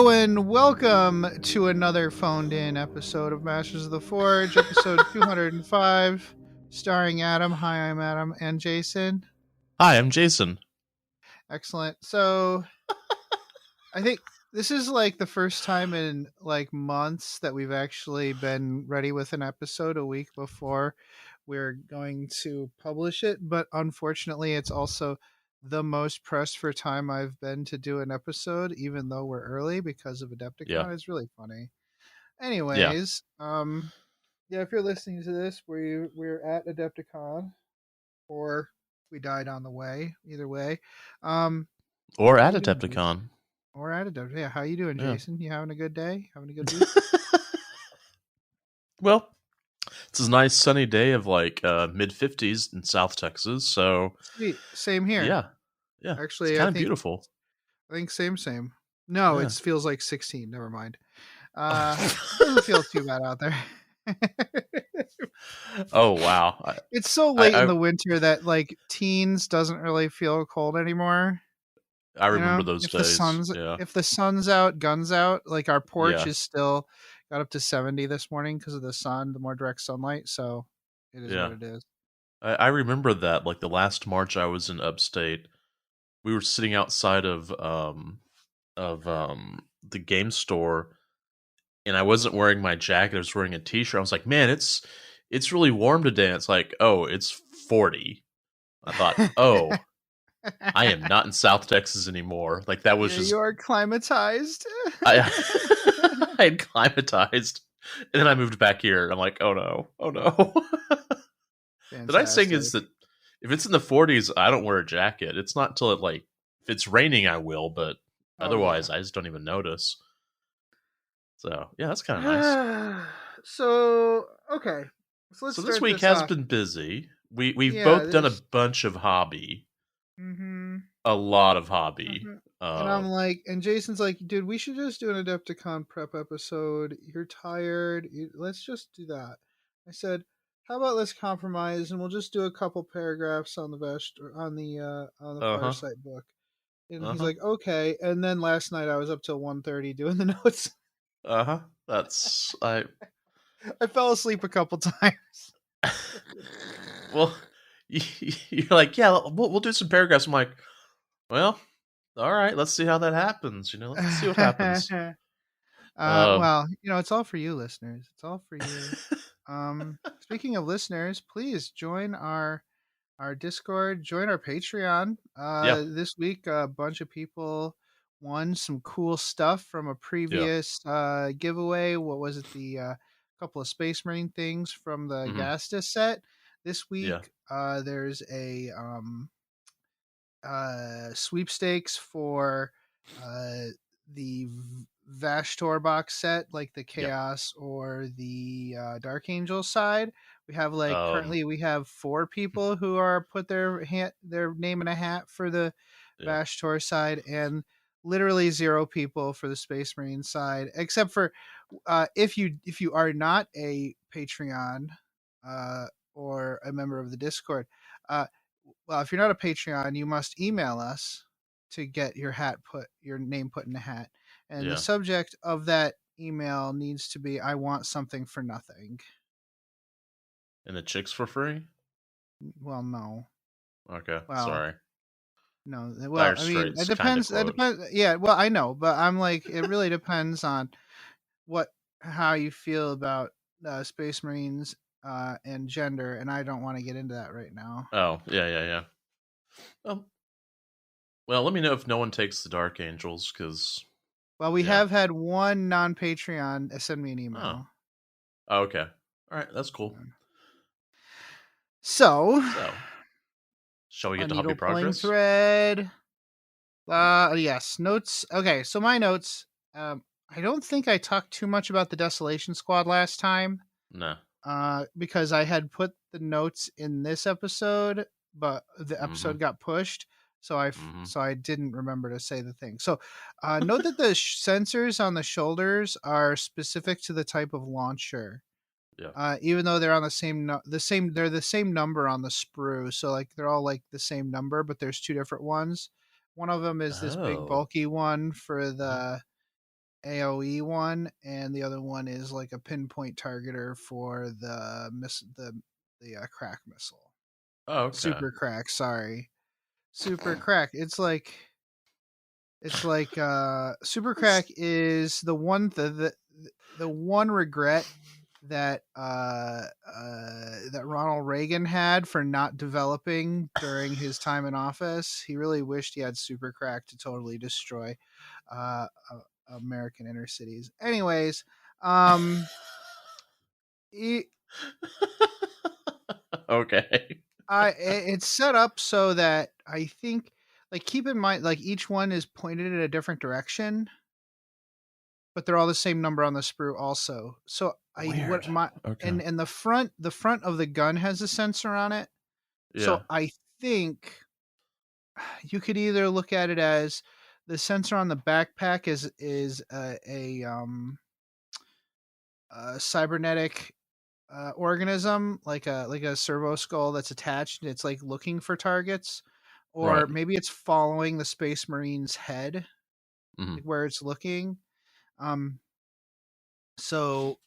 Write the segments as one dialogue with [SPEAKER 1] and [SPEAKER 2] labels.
[SPEAKER 1] Hello and welcome to another phoned-in episode of Masters of the Forge, episode 205, starring Adam. Hi, I'm Adam, and Jason.
[SPEAKER 2] Hi, I'm Jason.
[SPEAKER 1] Excellent. So, I think this is like the first time in like months that we've actually been ready with an episode a week before we're going to publish it, but unfortunately, it's also the most pressed for time I've been to do an episode, even though we're early because of
[SPEAKER 2] Yeah.
[SPEAKER 1] Adepticon. It's really funny.
[SPEAKER 2] Yeah.
[SPEAKER 1] Anyways, yeah, if you're listening to this, we're at Adepticon, or we died on the way. Either way,
[SPEAKER 2] Or
[SPEAKER 1] how
[SPEAKER 2] at
[SPEAKER 1] you doing, Jason?
[SPEAKER 2] Adepticon.
[SPEAKER 1] Or at Adepticon. Yeah, how you doing,
[SPEAKER 2] Yeah.
[SPEAKER 1] Jason? You having a good day? Having a good week?
[SPEAKER 2] Well, it's a nice sunny day of like mid 50s in South Texas, so
[SPEAKER 1] Sweet. Same here.
[SPEAKER 2] yeah. Yeah. It's
[SPEAKER 1] Actually,
[SPEAKER 2] kind of beautiful.
[SPEAKER 1] I think same. No, it
[SPEAKER 2] Yeah.
[SPEAKER 1] feels like 16. Never mind. Doesn't feel too bad out there.
[SPEAKER 2] Oh wow.
[SPEAKER 1] It's so late in
[SPEAKER 2] I
[SPEAKER 1] the winter that like teens doesn't really feel cold anymore.
[SPEAKER 2] I
[SPEAKER 1] You
[SPEAKER 2] remember
[SPEAKER 1] know,
[SPEAKER 2] those days. Yeah.
[SPEAKER 1] if the sun's out, guns out. Like our porch
[SPEAKER 2] Yeah.
[SPEAKER 1] is still got up to 70 this morning because of the sun, the more direct sunlight. So it is what
[SPEAKER 2] Yeah.
[SPEAKER 1] it is.
[SPEAKER 2] I remember that like the last March I was in upstate, we were sitting outside of the game store and I wasn't wearing my jacket. I was wearing a t-shirt. I was like, "Man, it's really warm today." And it's like, "Oh, it's 40." I thought, "Oh, I am not in South Texas anymore." Like that was
[SPEAKER 1] Yeah, you
[SPEAKER 2] just
[SPEAKER 1] are climatized.
[SPEAKER 2] I I had climatized, and then I moved back here. And I'm like, "Oh no, oh no." The nice thing is
[SPEAKER 1] Fantastic.
[SPEAKER 2] that if it's in the 40s, I don't wear a jacket. It's not till it like if it's raining, I will, but
[SPEAKER 1] Oh yeah.
[SPEAKER 2] otherwise, I just don't even notice. So yeah, that's kind of nice.
[SPEAKER 1] So okay, so let's
[SPEAKER 2] So this
[SPEAKER 1] start
[SPEAKER 2] week
[SPEAKER 1] this
[SPEAKER 2] has
[SPEAKER 1] off.
[SPEAKER 2] been busy. We've
[SPEAKER 1] Yeah,
[SPEAKER 2] both done a
[SPEAKER 1] this.
[SPEAKER 2] bunch of hobby,
[SPEAKER 1] Mm-hmm.
[SPEAKER 2] a lot of hobby.
[SPEAKER 1] Mm-hmm. And I'm
[SPEAKER 2] Uh,
[SPEAKER 1] like, and Jason's like, dude, we should just do an Adepticon prep episode. You're tired. Let's just do that. I said, how about let's compromise and we'll just do a couple paragraphs on the best on the
[SPEAKER 2] huh,
[SPEAKER 1] Farsight book. And he's
[SPEAKER 2] huh,
[SPEAKER 1] like, okay. And then last night I was up till 1:30 doing the notes.
[SPEAKER 2] huh. That's I.
[SPEAKER 1] I fell asleep a couple times.
[SPEAKER 2] Well, you're like, yeah, we'll do some paragraphs. I'm like, well, all right, let's see how that happens. Let's see what happens. Um,
[SPEAKER 1] Well, it's all for you, listeners. It's all for you. Speaking of listeners, please join our Discord, join our Patreon.
[SPEAKER 2] yeah,
[SPEAKER 1] This week, a bunch of people won some cool stuff from a
[SPEAKER 2] yeah,
[SPEAKER 1] previous giveaway. What was it? The couple of Space Marine things from the
[SPEAKER 2] hmm,
[SPEAKER 1] Gastus set. This
[SPEAKER 2] yeah,
[SPEAKER 1] week, there's a sweepstakes for uh, the Vashtor box set, like the
[SPEAKER 2] yeah.
[SPEAKER 1] Chaos or the Dark Angel side. We have like currently we have 4 people who are put their name in a hat for the
[SPEAKER 2] Yeah,
[SPEAKER 1] Vashtor side, and literally 0 people for the Space Marine side, except for if you are not a Patreon uh, or a member of the Discord. Uh, well, if you're not a Patreon, you must email us to get your name put in a hat. And the
[SPEAKER 2] yeah.
[SPEAKER 1] subject of that email needs to be I want something for nothing.
[SPEAKER 2] And the chicks for free.
[SPEAKER 1] Well, no.
[SPEAKER 2] Okay,
[SPEAKER 1] Well,
[SPEAKER 2] sorry.
[SPEAKER 1] no. Well,
[SPEAKER 2] Dire
[SPEAKER 1] I mean,
[SPEAKER 2] Straits kind of
[SPEAKER 1] that
[SPEAKER 2] quote.
[SPEAKER 1] depends. Yeah, well, I know, but I'm like it really depends on what how you feel about Space Marines and gender, and I don't want to get into that right now.
[SPEAKER 2] Oh, yeah, yeah, yeah. Um, well, let me know if no one takes the Dark Angels, because
[SPEAKER 1] Well, we
[SPEAKER 2] yeah.
[SPEAKER 1] have had one non-Patreon send me an
[SPEAKER 2] Oh,
[SPEAKER 1] email.
[SPEAKER 2] okay. All right, that's cool.
[SPEAKER 1] So,
[SPEAKER 2] So, shall we
[SPEAKER 1] a
[SPEAKER 2] get to hobby
[SPEAKER 1] needle pulling
[SPEAKER 2] progress?
[SPEAKER 1] thread. Yes, notes. Okay, so my notes. I don't think I talked too much about the Desolation Squad last time.
[SPEAKER 2] No.
[SPEAKER 1] Because I had put the notes in this episode, but the
[SPEAKER 2] Mm-hmm.
[SPEAKER 1] episode got pushed, so
[SPEAKER 2] Mm-hmm.
[SPEAKER 1] I didn't remember to say the thing. So, note that the sensors on the shoulders are specific to the type of launcher.
[SPEAKER 2] Yeah.
[SPEAKER 1] Even though they're on they're the same number on the sprue, so like they're all like the same number, but there's 2 different ones. One of them is this big
[SPEAKER 2] Oh.
[SPEAKER 1] bulky one for
[SPEAKER 2] Uh-huh.
[SPEAKER 1] AOE one, and the other one is like a pinpoint targeter for the crack missile.
[SPEAKER 2] Oh, okay.
[SPEAKER 1] Super crack, sorry. Super crack. It's like super crack is the one regret that that Ronald Reagan had for not developing during his time in office. He really wished he had super crack to totally destroy American inner cities. Anyways, um, it,
[SPEAKER 2] Okay.
[SPEAKER 1] it's set up so that I think, like, keep in mind, like, each one is pointed in a different direction, but they're all the same number on the sprue also. So I what
[SPEAKER 2] Weird.
[SPEAKER 1] my
[SPEAKER 2] Okay.
[SPEAKER 1] and the front of the gun has a sensor on it.
[SPEAKER 2] Yeah.
[SPEAKER 1] So I think you could either look at it as the sensor on the backpack is a cybernetic organism, like a servo skull that's attached and it's like looking for targets,
[SPEAKER 2] Right.
[SPEAKER 1] or maybe it's following the space marine's head,
[SPEAKER 2] Hmm.
[SPEAKER 1] like where it's looking. Um, so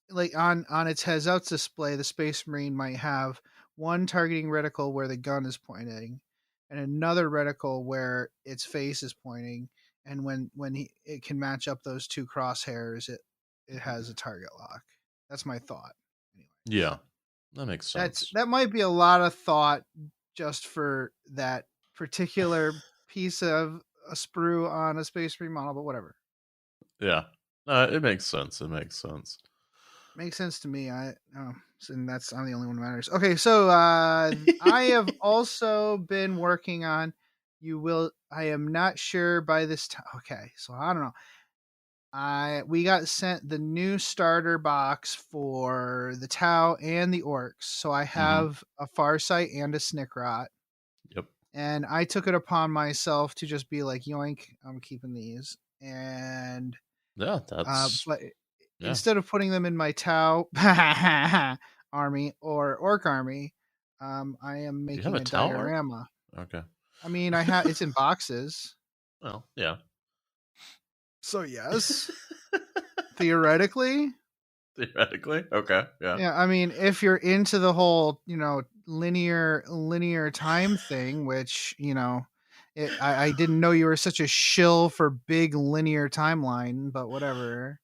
[SPEAKER 1] like on its heads out display, the space marine might have one targeting reticle where the gun is pointing, and another reticle where its face is pointing. And it can match up those two crosshairs, it has a target lock. That's my thought. Anyways,
[SPEAKER 2] Yeah. That makes sense.
[SPEAKER 1] that might be a lot of thought just for that particular piece of a sprue on a space marine model, but whatever.
[SPEAKER 2] Yeah. It makes sense. It makes sense.
[SPEAKER 1] Makes sense to me. And that's I'm the only one who matters. Okay, so I have also been working on. You will. I am not sure by this time. Okay, so I don't know. We got sent the new starter box for the Tau and the Orcs. So I
[SPEAKER 2] Hmm.
[SPEAKER 1] have a Farsight and a Snickrot,
[SPEAKER 2] Yep.
[SPEAKER 1] and I took it upon myself to just be like, yoink, I'm keeping these. And
[SPEAKER 2] Yeah. That's
[SPEAKER 1] but
[SPEAKER 2] yeah.
[SPEAKER 1] instead of putting them in my Tau army or Orc army, I am
[SPEAKER 2] You have
[SPEAKER 1] making
[SPEAKER 2] a
[SPEAKER 1] a
[SPEAKER 2] towel arc?
[SPEAKER 1] diorama.
[SPEAKER 2] Okay.
[SPEAKER 1] I mean, I have it's in boxes,
[SPEAKER 2] Well, yeah.
[SPEAKER 1] so yes, theoretically,
[SPEAKER 2] Theoretically. Okay. Yeah.
[SPEAKER 1] yeah. I mean, if you're into the whole, linear time thing, which I didn't know you were such a shill for big linear timeline, but whatever.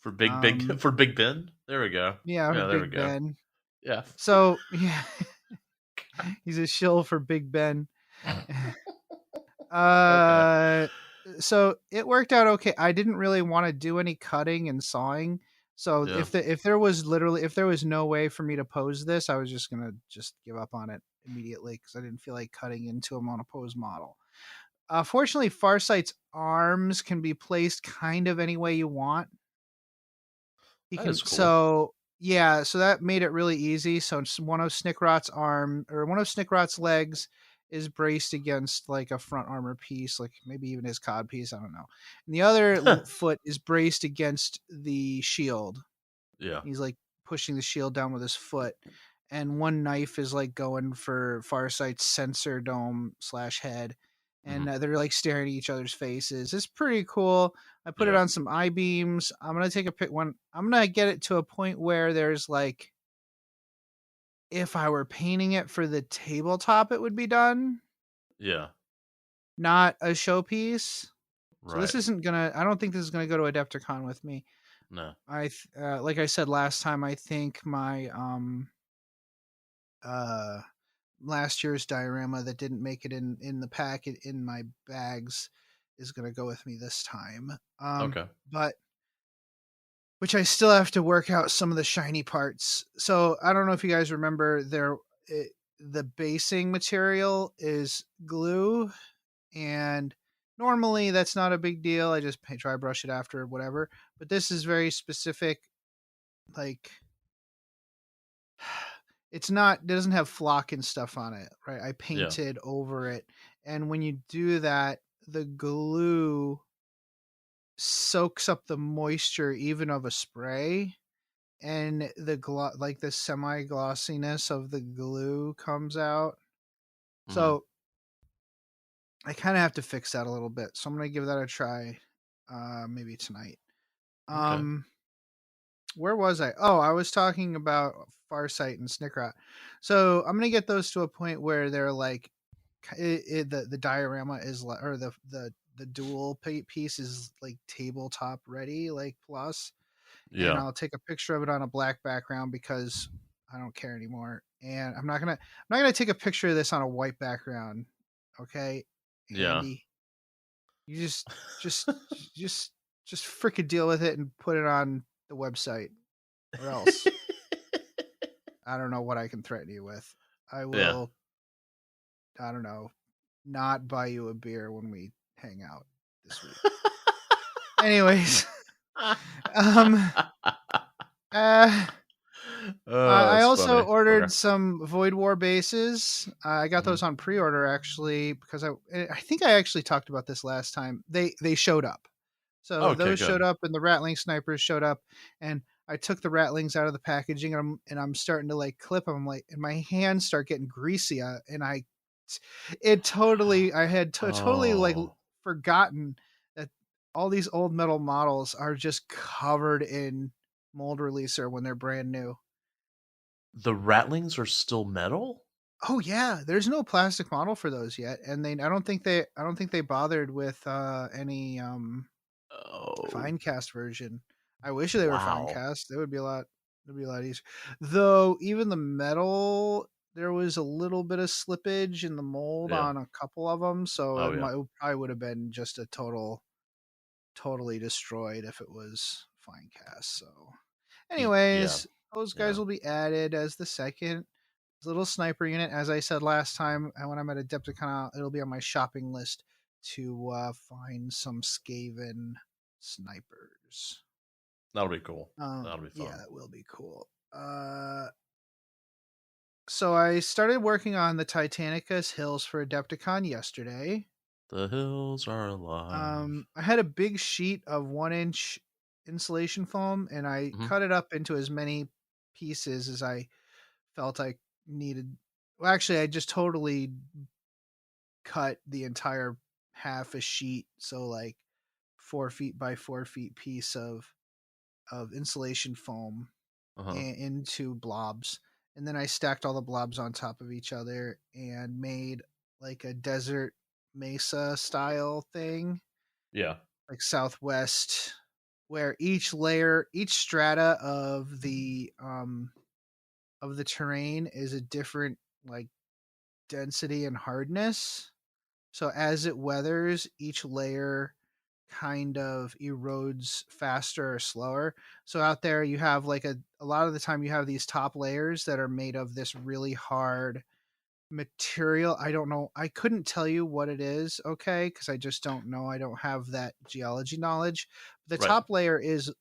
[SPEAKER 2] For big
[SPEAKER 1] Um,
[SPEAKER 2] for Big Ben. There we go.
[SPEAKER 1] yeah, for
[SPEAKER 2] Yeah. There we
[SPEAKER 1] Big
[SPEAKER 2] go.
[SPEAKER 1] Ben.
[SPEAKER 2] Yeah.
[SPEAKER 1] So yeah, he's a shill for Big Ben.
[SPEAKER 2] Okay.
[SPEAKER 1] uh, so it worked out okay. I didn't really want to do any cutting and sawing. So
[SPEAKER 2] Yeah.
[SPEAKER 1] if there was no way for me to pose this, I was just gonna just give up on it immediately because I didn't feel like cutting into a monopose model. Fortunately, Farsight's arms can be placed kind of any way you want. He
[SPEAKER 2] That
[SPEAKER 1] can
[SPEAKER 2] is cool.
[SPEAKER 1] so yeah, so that made it really easy. So one of Snickrot's legs is braced against like a front armor piece, like maybe even his cod piece, I don't know. And the other foot is braced against the shield.
[SPEAKER 2] Yeah.
[SPEAKER 1] He's like pushing the shield down with his foot. And one knife is like going for Farsight's sensor dome slash head. And
[SPEAKER 2] Hmm.
[SPEAKER 1] they're like staring at each other's faces. It's pretty cool. I put it
[SPEAKER 2] Yeah.
[SPEAKER 1] on some I beams. I'm gonna take a pic one. I'm gonna get it to a point where there's like, if I were painting it for the tabletop, it would be done,
[SPEAKER 2] Yeah.
[SPEAKER 1] not a showpiece. So this
[SPEAKER 2] Right.
[SPEAKER 1] isn't gonna. I don't think this is gonna go to Adepticon with me.
[SPEAKER 2] No.
[SPEAKER 1] Like I said last time, I think my uh last year's diorama that didn't make it in the packet in my bags is going to go with me this time.
[SPEAKER 2] Okay.
[SPEAKER 1] But which I still have to work out some of the shiny parts. So I don't know if you guys remember the basing material is glue, and normally that's not a big deal. I just dry brush it after whatever. But this is very specific, like it doesn't have flock and stuff on it, right? I
[SPEAKER 2] Yeah.
[SPEAKER 1] painted over it. And when you do that, the glue soaks up the moisture even of a spray, and like the semi glossiness of the glue comes out.
[SPEAKER 2] Hmm.
[SPEAKER 1] So I kind of have to fix that a little bit. So I'm going to give that a try maybe tonight.
[SPEAKER 2] Okay.
[SPEAKER 1] Um, where was I? Oh, I was talking about Farsight and Snickrot. So I'm gonna get those to a point where they're like, the diorama is like, or the dual piece is like tabletop ready, like plus, and
[SPEAKER 2] Yeah.
[SPEAKER 1] I'll take a picture of it on a black background because I don't care anymore. And I'm not gonna take a picture of this on a white background. Okay,
[SPEAKER 2] Yeah.
[SPEAKER 1] Andy, you just just just freaking deal with it and put it on the website, or else I don't know what I can threaten you with. I
[SPEAKER 2] Yeah.
[SPEAKER 1] will, I don't know, not buy you a beer when we hang out this week. Anyways, um, uh,
[SPEAKER 2] Oh,
[SPEAKER 1] I
[SPEAKER 2] that's
[SPEAKER 1] also
[SPEAKER 2] funny. Okay.
[SPEAKER 1] ordered some Void War bases. I got
[SPEAKER 2] Hmm.
[SPEAKER 1] those on pre-order actually because I think I actually talked about this last time. They showed up, so
[SPEAKER 2] Okay,
[SPEAKER 1] those showed
[SPEAKER 2] good.
[SPEAKER 1] up, and the Ratling snipers showed up, and I took the Ratlings out of the packaging, and I'm starting to like clip them, like, and my hands start getting greasy, and it totally I had totally like
[SPEAKER 2] Oh,
[SPEAKER 1] forgotten that all these old metal models are just covered in mold releaser when they're brand new.
[SPEAKER 2] the Rattlings are still metal?
[SPEAKER 1] Oh yeah, there's no plastic model for those yet, and I don't think they bothered with any
[SPEAKER 2] Oh,
[SPEAKER 1] fine cast version. I wish they were fine
[SPEAKER 2] wow.
[SPEAKER 1] cast. It would be a lot easier. Though even the metal, there was a little bit of slippage in the mold
[SPEAKER 2] Yeah.
[SPEAKER 1] on a couple of them, so
[SPEAKER 2] Oh, yeah.
[SPEAKER 1] it probably would have been just a totally destroyed if it was fine cast. So,
[SPEAKER 2] Yeah.
[SPEAKER 1] anyways, those guys
[SPEAKER 2] Yeah.
[SPEAKER 1] will be added as the second little sniper unit. As I said last time, when I'm at Adepticon, it'll be on my shopping list to find some Skaven snipers.
[SPEAKER 2] That'll be cool. That'll be
[SPEAKER 1] Yeah,
[SPEAKER 2] fun.
[SPEAKER 1] that will be cool. So I started working on the Titanicus hills for Adepticon yesterday.
[SPEAKER 2] The hills are alive.
[SPEAKER 1] I had a big sheet of 1 inch insulation foam, and I
[SPEAKER 2] Hmm.
[SPEAKER 1] cut it up into as many pieces as I felt I needed. Well, actually, I just totally cut the entire half a sheet, so like 4 feet by 4 feet piece of insulation foam
[SPEAKER 2] Uh-huh.
[SPEAKER 1] into blobs, and then I stacked all the blobs on top of each other and made like a desert mesa style thing,
[SPEAKER 2] Yeah.
[SPEAKER 1] like Southwest, where each strata of the terrain is a different like density and hardness. So as it weathers, each layer kind of erodes faster or slower. So out there you have like a lot of the time you have these top layers that are made of this really hard material. I don't know. I couldn't tell you what it is, okay? Because I just don't know. I don't have that geology knowledge. The
[SPEAKER 2] Right.
[SPEAKER 1] top layer is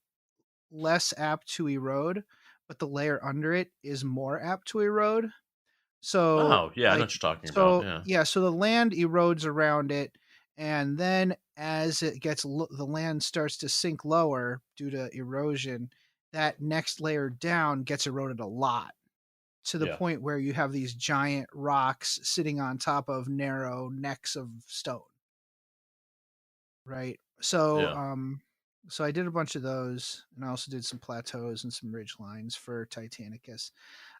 [SPEAKER 1] less apt to erode, but the layer under it is more apt to erode. So
[SPEAKER 2] Oh, yeah, I know
[SPEAKER 1] like
[SPEAKER 2] what you're talking about.
[SPEAKER 1] so
[SPEAKER 2] Yeah.
[SPEAKER 1] yeah, so the land erodes around it, and then as it gets the land starts to sink lower due to erosion, that next layer down gets eroded a lot to the
[SPEAKER 2] Yeah.
[SPEAKER 1] point where you have these giant rocks sitting on top of narrow necks of stone, right? So
[SPEAKER 2] Yeah.
[SPEAKER 1] so I did a bunch of those, and I also did some plateaus and some ridge lines for Titanicus.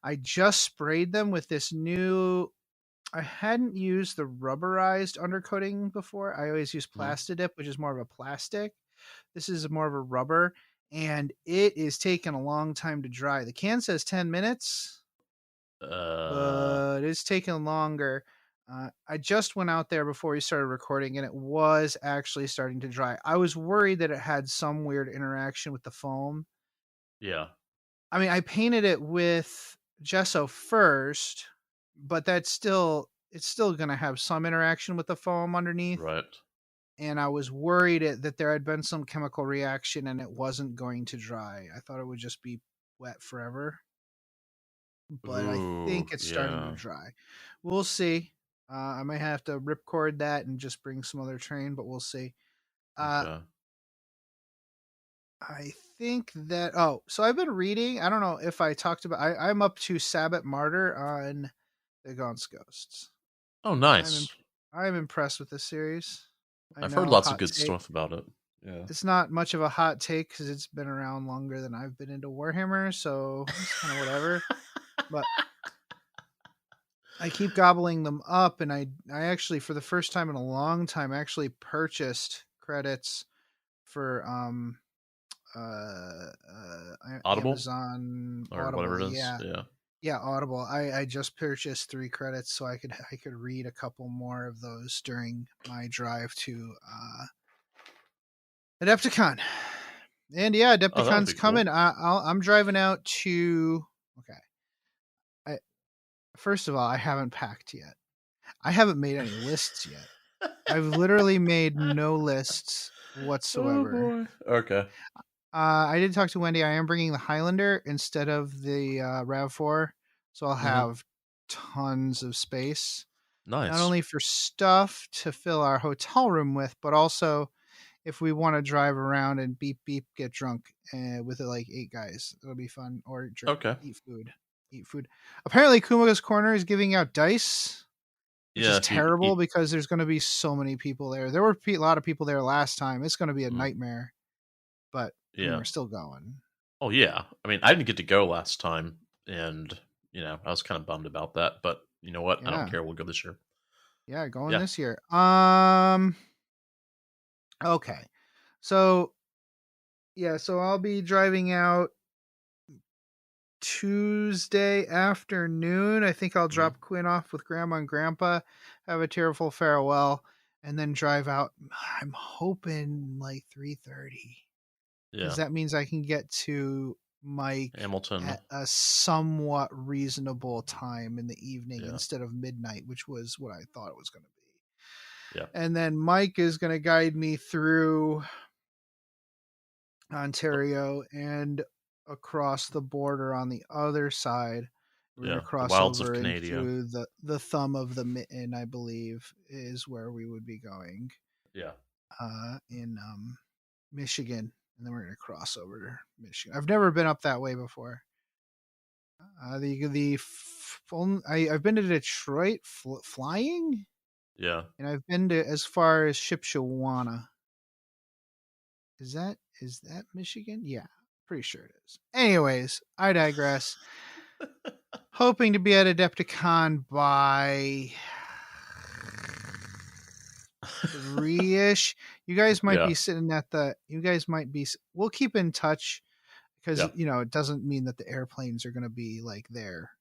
[SPEAKER 1] I just sprayed them with this new. I hadn't used the rubberized undercoating before. I always use
[SPEAKER 2] Hmm.
[SPEAKER 1] Plastidip, which is more of a plastic. This is more of a rubber, and it is taking a long time to dry. The can says 10 minutes,
[SPEAKER 2] Uh,
[SPEAKER 1] but it's taking longer. I just went out there before we started recording, and it was actually starting to dry. I was worried that it had some weird interaction with the foam.
[SPEAKER 2] yeah.
[SPEAKER 1] I mean, I painted it with gesso first, but it's still going to have some interaction with the foam underneath.
[SPEAKER 2] Right.
[SPEAKER 1] And I was worried that there had been some chemical reaction and it wasn't going to dry. I thought it would just be wet forever, but I
[SPEAKER 2] Ooh,
[SPEAKER 1] think it's starting to
[SPEAKER 2] yeah.
[SPEAKER 1] dry. We'll see. I might have to ripcord that and just bring some other train, but we'll see. Uh,
[SPEAKER 2] Okay.
[SPEAKER 1] I think that so I've been reading. I don't know if I talked about. I'm up to Sabbat Martyr on the Gaunt's Ghosts.
[SPEAKER 2] Oh,
[SPEAKER 1] I'm
[SPEAKER 2] nice.
[SPEAKER 1] imp- I'm impressed with this series. I
[SPEAKER 2] I've heard
[SPEAKER 1] know,
[SPEAKER 2] lots of
[SPEAKER 1] hot
[SPEAKER 2] good
[SPEAKER 1] take.
[SPEAKER 2] stuff about it. Yeah.
[SPEAKER 1] it's not much of a hot take because it's been around longer than I've been into Warhammer, so it's kind of whatever. But I keep gobbling them up, and I actually, for the first time in a long time, actually purchased credits for
[SPEAKER 2] Audible
[SPEAKER 1] Amazon
[SPEAKER 2] or whatever
[SPEAKER 1] Audible.
[SPEAKER 2] it is.
[SPEAKER 1] Yeah,
[SPEAKER 2] Yeah.
[SPEAKER 1] yeah, Audible. I just purchased 3 credits so I could read a couple more of those during my drive to Adepticon. And yeah,
[SPEAKER 2] Oh, that would
[SPEAKER 1] Adepticon's
[SPEAKER 2] be
[SPEAKER 1] coming.
[SPEAKER 2] cool.
[SPEAKER 1] I'm driving out to. Okay, I, first of all, I haven't packed yet. I haven't made any lists yet. I've literally made no lists
[SPEAKER 2] Oh
[SPEAKER 1] whatsoever.
[SPEAKER 2] boy. Okay.
[SPEAKER 1] I did talk to Wendy. I am bringing the Highlander instead of the Rav4, so I'll
[SPEAKER 2] Mm-hmm.
[SPEAKER 1] have tons of space, not
[SPEAKER 2] Nice.
[SPEAKER 1] only for stuff to fill our hotel room with, but also if we want to drive around and beep beep, get drunk with like 8 guys. It'll be fun. Or
[SPEAKER 2] Okay.
[SPEAKER 1] eat food. Eat food. Apparently, Kumaga's Corner is giving out dice, which
[SPEAKER 2] Yeah.
[SPEAKER 1] is
[SPEAKER 2] If you
[SPEAKER 1] terrible
[SPEAKER 2] eat.
[SPEAKER 1] because there's going to be so many people there. There were a lot of people there last time. It's going to be a
[SPEAKER 2] Mm,
[SPEAKER 1] nightmare, but I mean,
[SPEAKER 2] yeah.
[SPEAKER 1] we're still going.
[SPEAKER 2] Oh yeah. I mean, I didn't get to go last time, and I was kind of bummed about that. But you know what? I don't
[SPEAKER 1] Yeah,
[SPEAKER 2] care. We'll go this year.
[SPEAKER 1] yeah, going
[SPEAKER 2] Yeah.
[SPEAKER 1] this year. Okay, so yeah, so I'll be driving out Tuesday afternoon. I think I'll
[SPEAKER 2] Hmm.
[SPEAKER 1] drop Quinn off with Grandma and Grandpa, have a tearful farewell, and then drive out. I'm hoping like 3:30 because
[SPEAKER 2] Yeah.
[SPEAKER 1] that means I can get to Mike
[SPEAKER 2] Hamilton.
[SPEAKER 1] at a somewhat reasonable time in the evening
[SPEAKER 2] Yeah.
[SPEAKER 1] instead of midnight, which was what I thought it was going to be.
[SPEAKER 2] Yeah.
[SPEAKER 1] And then Mike is going to guide me through Ontario and across the border on the other side. We're going to
[SPEAKER 2] Yeah. The
[SPEAKER 1] cross
[SPEAKER 2] wilds of
[SPEAKER 1] over
[SPEAKER 2] Canada.
[SPEAKER 1] into the thumb of the mitten, I believe, is where we would be going
[SPEAKER 2] Yeah.
[SPEAKER 1] in Michigan. And then we're going to cross over to Michigan. I've never been up that way before. I've been to Detroit flying,
[SPEAKER 2] Yeah.
[SPEAKER 1] and I've been to as far as Shipshewana. Is that Michigan? Yeah, pretty sure it is. Anyways, I digress. Hoping to be at Adepticon by 3ish. You guys might
[SPEAKER 2] Yeah.
[SPEAKER 1] be sitting at the. You guys might be. We'll keep in touch because
[SPEAKER 2] Yeah.
[SPEAKER 1] it doesn't mean that the airplanes are going to be like there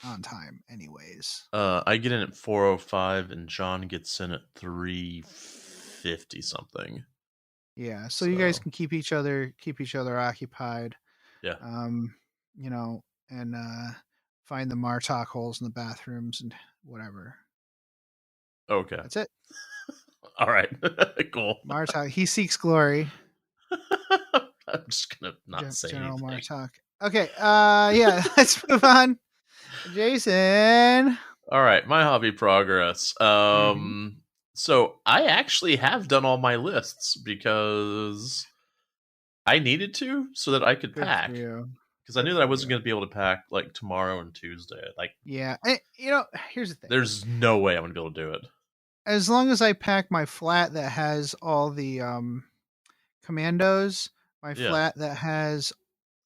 [SPEAKER 1] on time, anyways.
[SPEAKER 2] I get in at 4:05, and John gets in at 3:50 something.
[SPEAKER 1] Yeah, so you guys
[SPEAKER 2] So
[SPEAKER 1] can keep each other occupied.
[SPEAKER 2] yeah.
[SPEAKER 1] Um, and find the Martok holes in the bathrooms and whatever.
[SPEAKER 2] Okay.
[SPEAKER 1] That's it.
[SPEAKER 2] All right. Cool.
[SPEAKER 1] Martok. He seeks glory.
[SPEAKER 2] I'm just gonna not say
[SPEAKER 1] General
[SPEAKER 2] anything.
[SPEAKER 1] Martok. Okay. Yeah. Let's move on. Jason.
[SPEAKER 2] All right, my hobby progress.
[SPEAKER 1] Mm-hmm.
[SPEAKER 2] So I actually have done all my lists because I needed to so that I could
[SPEAKER 1] Good for
[SPEAKER 2] pack
[SPEAKER 1] you.
[SPEAKER 2] because I
[SPEAKER 1] Good
[SPEAKER 2] knew that I
[SPEAKER 1] for
[SPEAKER 2] wasn't
[SPEAKER 1] you.
[SPEAKER 2] going to be able to pack like tomorrow and Tuesday. Like,
[SPEAKER 1] Yeah. Here's the thing.
[SPEAKER 2] there's no way I'm going to be able to do it.
[SPEAKER 1] As long as I pack my flat that has all the commandos, my
[SPEAKER 2] Yeah,
[SPEAKER 1] flat that has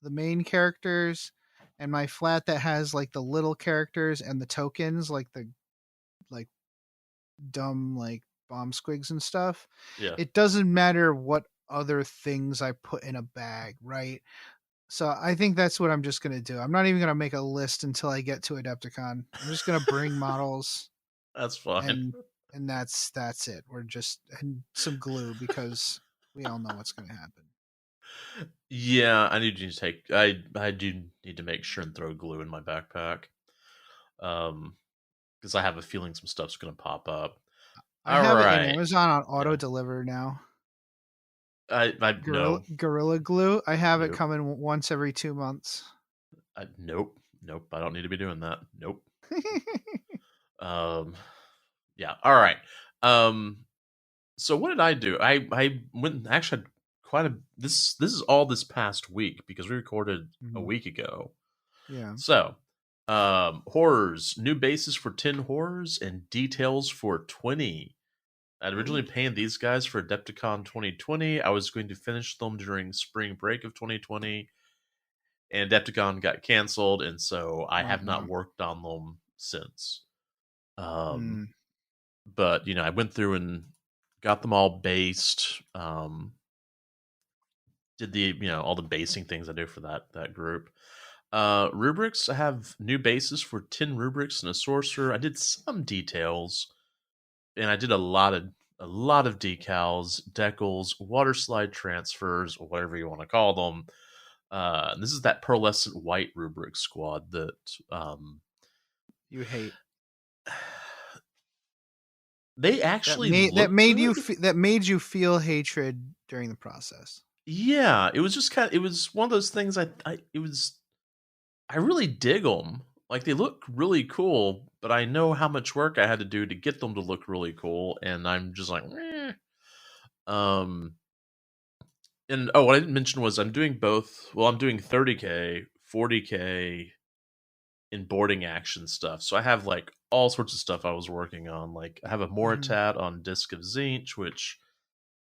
[SPEAKER 1] the main characters, and my flat that has like the little characters and the tokens, like the like dumb like bomb squigs and stuff.
[SPEAKER 2] yeah,
[SPEAKER 1] It doesn't matter what other things I put in a bag, right? So I think that's what I'm just gonna do. I'm not even gonna make a list until I get to Adepticon. I'm just gonna bring models
[SPEAKER 2] that's fine.
[SPEAKER 1] and that's it. We're just and some glue because we all know what's gonna happen.
[SPEAKER 2] Yeah, I need to take. I do need to make sure and throw glue in my backpack. Because I have a feeling some stuff's going to pop up.
[SPEAKER 1] I
[SPEAKER 2] All
[SPEAKER 1] have it in
[SPEAKER 2] right.
[SPEAKER 1] Amazon on auto
[SPEAKER 2] Yeah.
[SPEAKER 1] deliver now.
[SPEAKER 2] I
[SPEAKER 1] Gorilla
[SPEAKER 2] no,
[SPEAKER 1] Gorilla Glue. I have it
[SPEAKER 2] nope.
[SPEAKER 1] coming once every 2 months.
[SPEAKER 2] Nope. I don't need to be doing that. Nope. Um, yeah. All right. Um, so what did I do? I went and actually had quite a this is all this past week because we recorded a
[SPEAKER 1] Mhm.
[SPEAKER 2] week ago.
[SPEAKER 1] Yeah.
[SPEAKER 2] So, horrors, new bases for 10 horrors and details for 20. I'd originally painted these guys for Adepticon 2020. I was going to finish them during spring break of 2020, and Adepticon got canceled, and so I have not
[SPEAKER 1] Wow.
[SPEAKER 2] worked on them since. Um,
[SPEAKER 1] Mm,
[SPEAKER 2] but I went through and got them all based. Did the all the basing things I do for that group. Rubrics, I have new bases for 10 rubrics and a sorcerer. I did some details, and I did a lot of decals, decals, water slide transfers, or whatever you want to call them. This is that pearlescent white rubric squad that
[SPEAKER 1] you hate
[SPEAKER 2] they
[SPEAKER 1] that
[SPEAKER 2] actually
[SPEAKER 1] made that
[SPEAKER 2] look
[SPEAKER 1] made you
[SPEAKER 2] good.
[SPEAKER 1] that made you feel hatred during the process.
[SPEAKER 2] Yeah, it was just it was one of those things. I really dig them. Like, they look really cool, but I know how much work I had to do to get them to look really cool, and I'm just like, eh. Um, and what I didn't mention was I'm doing both. Well, I'm doing 30K, 40K in boarding action stuff. So I have like all sorts of stuff I was working on. Like, I have a
[SPEAKER 1] Hmm.
[SPEAKER 2] Moritat on Disc of Zinch, which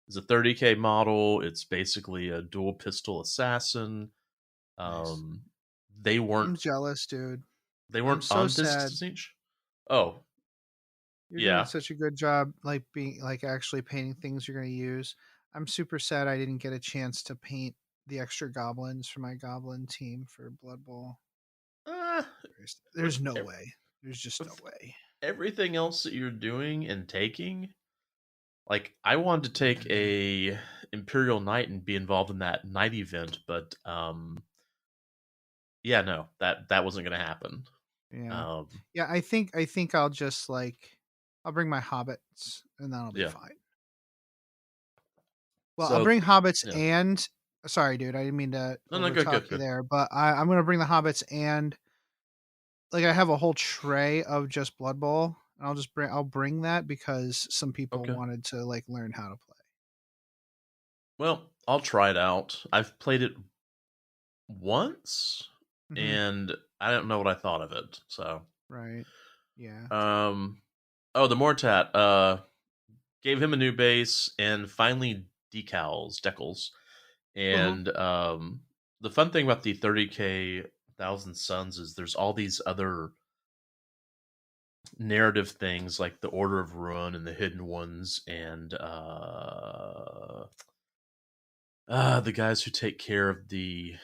[SPEAKER 2] is a 30K model. It's basically a dual pistol assassin.
[SPEAKER 1] Nice.
[SPEAKER 2] Um, they weren't
[SPEAKER 1] I'm jealous, dude.
[SPEAKER 2] they
[SPEAKER 1] I'm
[SPEAKER 2] weren't
[SPEAKER 1] so
[SPEAKER 2] on Disc of
[SPEAKER 1] sad.
[SPEAKER 2] Zinch. Oh,
[SPEAKER 1] You're doing
[SPEAKER 2] yeah.
[SPEAKER 1] such a good job, like being like actually painting things you're gonna use. I'm super sad I didn't get a chance to paint the extra goblins for my goblin team for Blood Bowl.
[SPEAKER 2] Uh,
[SPEAKER 1] There's
[SPEAKER 2] with
[SPEAKER 1] no way. There's just no
[SPEAKER 2] with
[SPEAKER 1] way.
[SPEAKER 2] everything else that you're doing and taking, like, I wanted to take a Imperial Knight and be involved in that night event, but yeah, no, that wasn't going to happen.
[SPEAKER 1] Yeah.
[SPEAKER 2] Um,
[SPEAKER 1] Yeah, I think I'll just like I'll bring my hobbits and that'll be
[SPEAKER 2] yeah.
[SPEAKER 1] fine. Well, I'll
[SPEAKER 2] So
[SPEAKER 1] bring hobbits
[SPEAKER 2] yeah,
[SPEAKER 1] and sorry, dude, I didn't mean to
[SPEAKER 2] no, no, good, good,
[SPEAKER 1] overtalk you
[SPEAKER 2] good.
[SPEAKER 1] there, but I'm gonna bring the hobbits and like I have a whole tray of just Blood Bowl. And I'll bring that because some people
[SPEAKER 2] Okay.
[SPEAKER 1] wanted to like learn how to play.
[SPEAKER 2] Well, I'll try it out. I've played it once,
[SPEAKER 1] Hmm.
[SPEAKER 2] and I don't know what I thought of it. So,
[SPEAKER 1] Right. Yeah.
[SPEAKER 2] um, oh, the Mortat, gave him a new base and finally decals.
[SPEAKER 1] Uh-huh.
[SPEAKER 2] And the fun thing about the 30K Thousand Suns is there's all these other narrative things like the Order of Ruin and the Hidden Ones and the guys who take care of the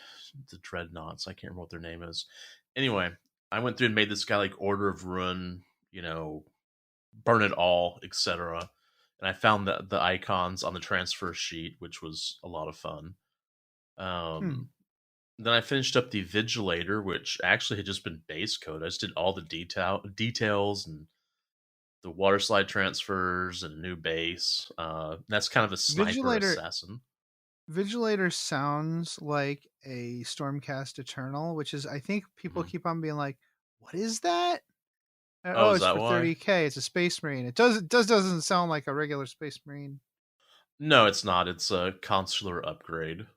[SPEAKER 2] dreadnoughts. I can't remember what their name is. Anyway, I went through and made this guy like Order of Ruin, burn it all, etc. And I found the icons on the transfer sheet, which was a lot of fun.
[SPEAKER 1] Hmm.
[SPEAKER 2] Um, then I finished up the Vigilator, which actually had just been base code. I just did all the details and the water slide transfers and a new base. That's kind of a sniper
[SPEAKER 1] Vigilator
[SPEAKER 2] assassin.
[SPEAKER 1] Vigilator sounds like a Stormcast Eternal, which is I think people
[SPEAKER 2] Mhm.
[SPEAKER 1] keep on being like, "What is that?"
[SPEAKER 2] Oh,
[SPEAKER 1] Oh,
[SPEAKER 2] is
[SPEAKER 1] it's
[SPEAKER 2] that
[SPEAKER 1] for
[SPEAKER 2] why?
[SPEAKER 1] 30K. It's a Space Marine. Doesn't sound like a regular Space Marine.
[SPEAKER 2] No, it's not. It's a consular upgrade.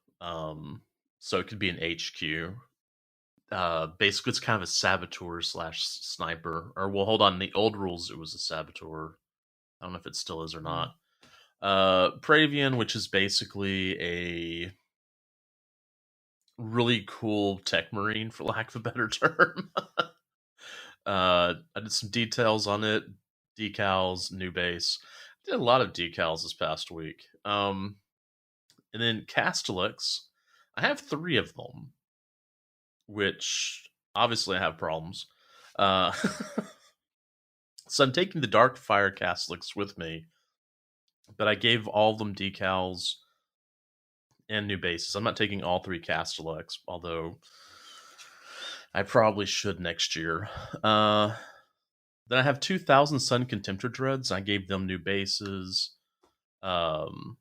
[SPEAKER 2] So it could be an HQ. Basically, it's kind of a saboteur slash sniper. Or, well, hold on. In the old rules, it was a saboteur. I don't know if it still is or
[SPEAKER 1] Hmm.
[SPEAKER 2] not. Pravian, which is basically a really cool tech marine, for lack of a better term. I did some details on it, decals, new base. Did a lot of decals this past week. And then Castellix, I have 3 of them, which obviously I have problems. Uh, so I'm taking the Dark Fire Castellix with me, but I gave all of them decals and new bases. I'm not taking all 3 Castellix, although I probably should next year. Then I have 2,000 Sun Contemptor Dreads. I gave them new bases. Um,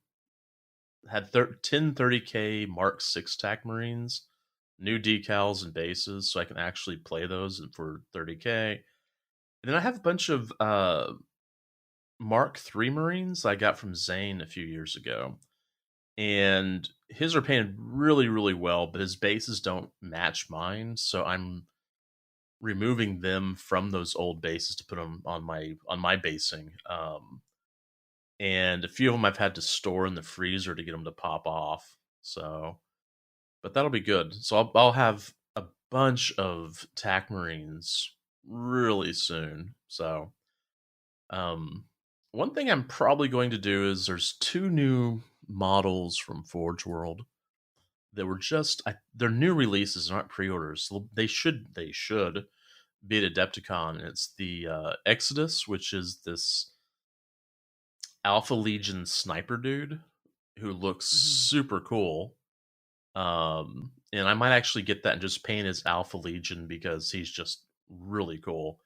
[SPEAKER 2] had 10 30K Mark 6 TAC Marines, new decals and bases, so I can actually play those for 30K. And then I have a bunch of Mark 3 Marines I got from Zane a few years ago. And his are painted really, really well, but his bases don't match mine. So I'm removing them from those old bases to put them on my basing. and a few of them I've had to store in the freezer to get them to pop off. So, but that'll be good. So I'll have a bunch of tack marines really soon. So, um, one thing I'm probably going to do is there's two new models from Forge World that were they're new releases, not pre-orders. So they should be at Adepticon. It's the Exodus, which is this Alpha Legion sniper dude who looks
[SPEAKER 1] Mhm.
[SPEAKER 2] super cool. And I might actually get that and just paint as Alpha Legion because he's just really cool.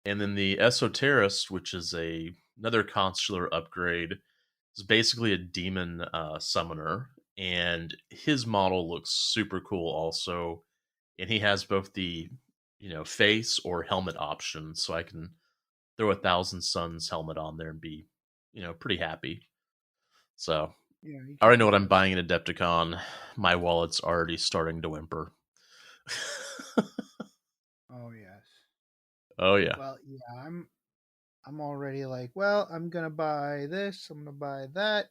[SPEAKER 2] And then the Esoterist, which is another consular upgrade, is basically a demon summoner, and his model looks super cool also. And he has both the face or helmet options, so I can throw a Thousand Suns helmet on there and be pretty happy. So
[SPEAKER 1] Yeah, you
[SPEAKER 2] I
[SPEAKER 1] can
[SPEAKER 2] already know
[SPEAKER 1] do
[SPEAKER 2] what I'm
[SPEAKER 1] this.
[SPEAKER 2] buying in Adepticon. My wallet's already starting to whimper.
[SPEAKER 1] Oh yes.
[SPEAKER 2] Oh yeah,
[SPEAKER 1] Well, yeah, I'm already like, well, I'm gonna buy this, I'm gonna buy that.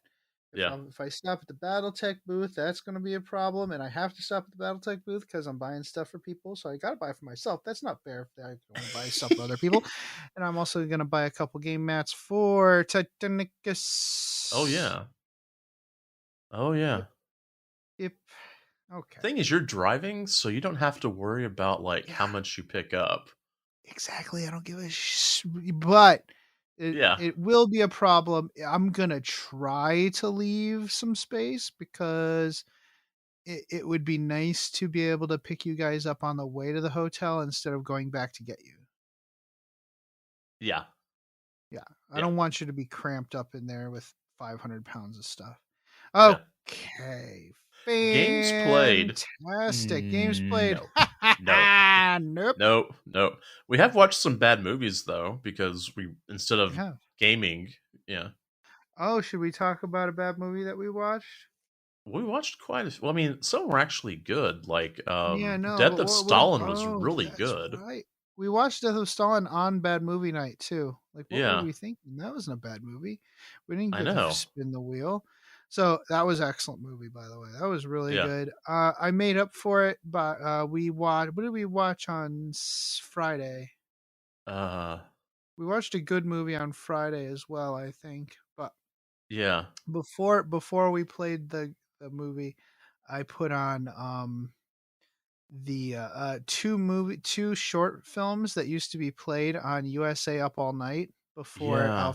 [SPEAKER 2] yeah,
[SPEAKER 1] If I stop at the BattleTech booth, that's gonna be a problem, and I have to stop at the BattleTech booth because I'm buying stuff for people. So I gotta buy for myself. That's not fair if I only buy stuff for other people. And I'm also gonna buy a couple game mats for
[SPEAKER 2] oh
[SPEAKER 1] Titanicus.
[SPEAKER 2] yeah, oh yeah.
[SPEAKER 1] Yep, yep. Okay.
[SPEAKER 2] Thing is, you're driving, so you don't have to worry about like how
[SPEAKER 1] Yeah,
[SPEAKER 2] much you pick up.
[SPEAKER 1] exactly. I don't give a but
[SPEAKER 2] Yeah,
[SPEAKER 1] it will be a problem. I'm gonna try to leave some space because it would be nice to be able to pick you guys up on the way to the hotel instead of going back to get you.
[SPEAKER 2] yeah,
[SPEAKER 1] Yeah, I
[SPEAKER 2] yeah,
[SPEAKER 1] don't want you to be cramped up in there with 500 pounds of stuff.
[SPEAKER 2] yeah.
[SPEAKER 1] Okay,
[SPEAKER 2] Games played.
[SPEAKER 1] fantastic. Games played.
[SPEAKER 2] No, no,
[SPEAKER 1] Nope.
[SPEAKER 2] no, no. We have watched some bad movies though, because we instead
[SPEAKER 1] We
[SPEAKER 2] of
[SPEAKER 1] have.
[SPEAKER 2] gaming, yeah,
[SPEAKER 1] Oh, should we talk about a bad movie that we watched?
[SPEAKER 2] we watched quite a. Well, I mean, some were actually good. Like
[SPEAKER 1] Yeah, no,
[SPEAKER 2] Death
[SPEAKER 1] but
[SPEAKER 2] of
[SPEAKER 1] what
[SPEAKER 2] Stalin was
[SPEAKER 1] oh,
[SPEAKER 2] really
[SPEAKER 1] that's
[SPEAKER 2] good.
[SPEAKER 1] right. We watched Death of Stalin on Bad Movie Night too. Like, what were
[SPEAKER 2] Yeah,
[SPEAKER 1] we thinking? That wasn't a bad movie. We didn't
[SPEAKER 2] I
[SPEAKER 1] get to
[SPEAKER 2] know.
[SPEAKER 1] spin the wheel. So that was excellent movie, by the way. That was really
[SPEAKER 2] Yeah.
[SPEAKER 1] good. I made up for it, but we watched. What did we watch on Friday?
[SPEAKER 2] Uh,
[SPEAKER 1] We watched a good movie on Friday as well, I think. But
[SPEAKER 2] yeah,
[SPEAKER 1] before we played the movie, I put on the two short films that used to be played on USA Up All Night
[SPEAKER 2] yeah,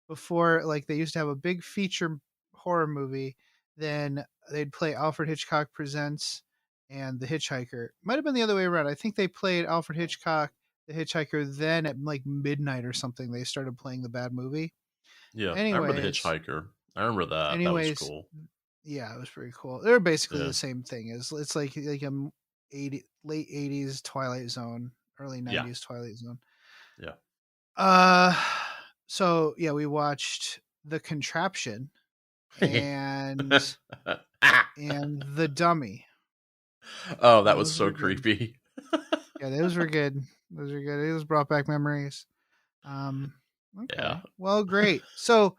[SPEAKER 1] before like they used to have a big feature horror movie, then they'd play Alfred Hitchcock Presents and The Hitchhiker. Might have been the other way around. I think they played Alfred Hitchcock The Hitchhiker, then at like midnight or something they started playing the bad movie.
[SPEAKER 2] yeah. I remember the
[SPEAKER 1] Anyways,
[SPEAKER 2] Hitchhiker. I remember that. That was
[SPEAKER 1] anyways,
[SPEAKER 2] cool.
[SPEAKER 1] yeah, it was pretty cool. They're basically
[SPEAKER 2] Yeah,
[SPEAKER 1] the same thing. It's like a 80 late 80s Twilight Zone, early
[SPEAKER 2] yeah,
[SPEAKER 1] 90s Twilight Zone.
[SPEAKER 2] yeah.
[SPEAKER 1] Uh so yeah, we watched The Contraption and
[SPEAKER 2] Ah!
[SPEAKER 1] The Dummy.
[SPEAKER 2] Oh, that was
[SPEAKER 1] Those
[SPEAKER 2] so
[SPEAKER 1] were good.
[SPEAKER 2] creepy.
[SPEAKER 1] Yeah, those were good. Those were good. Those brought back memories. Um
[SPEAKER 2] Yeah.
[SPEAKER 1] okay. Well, great. So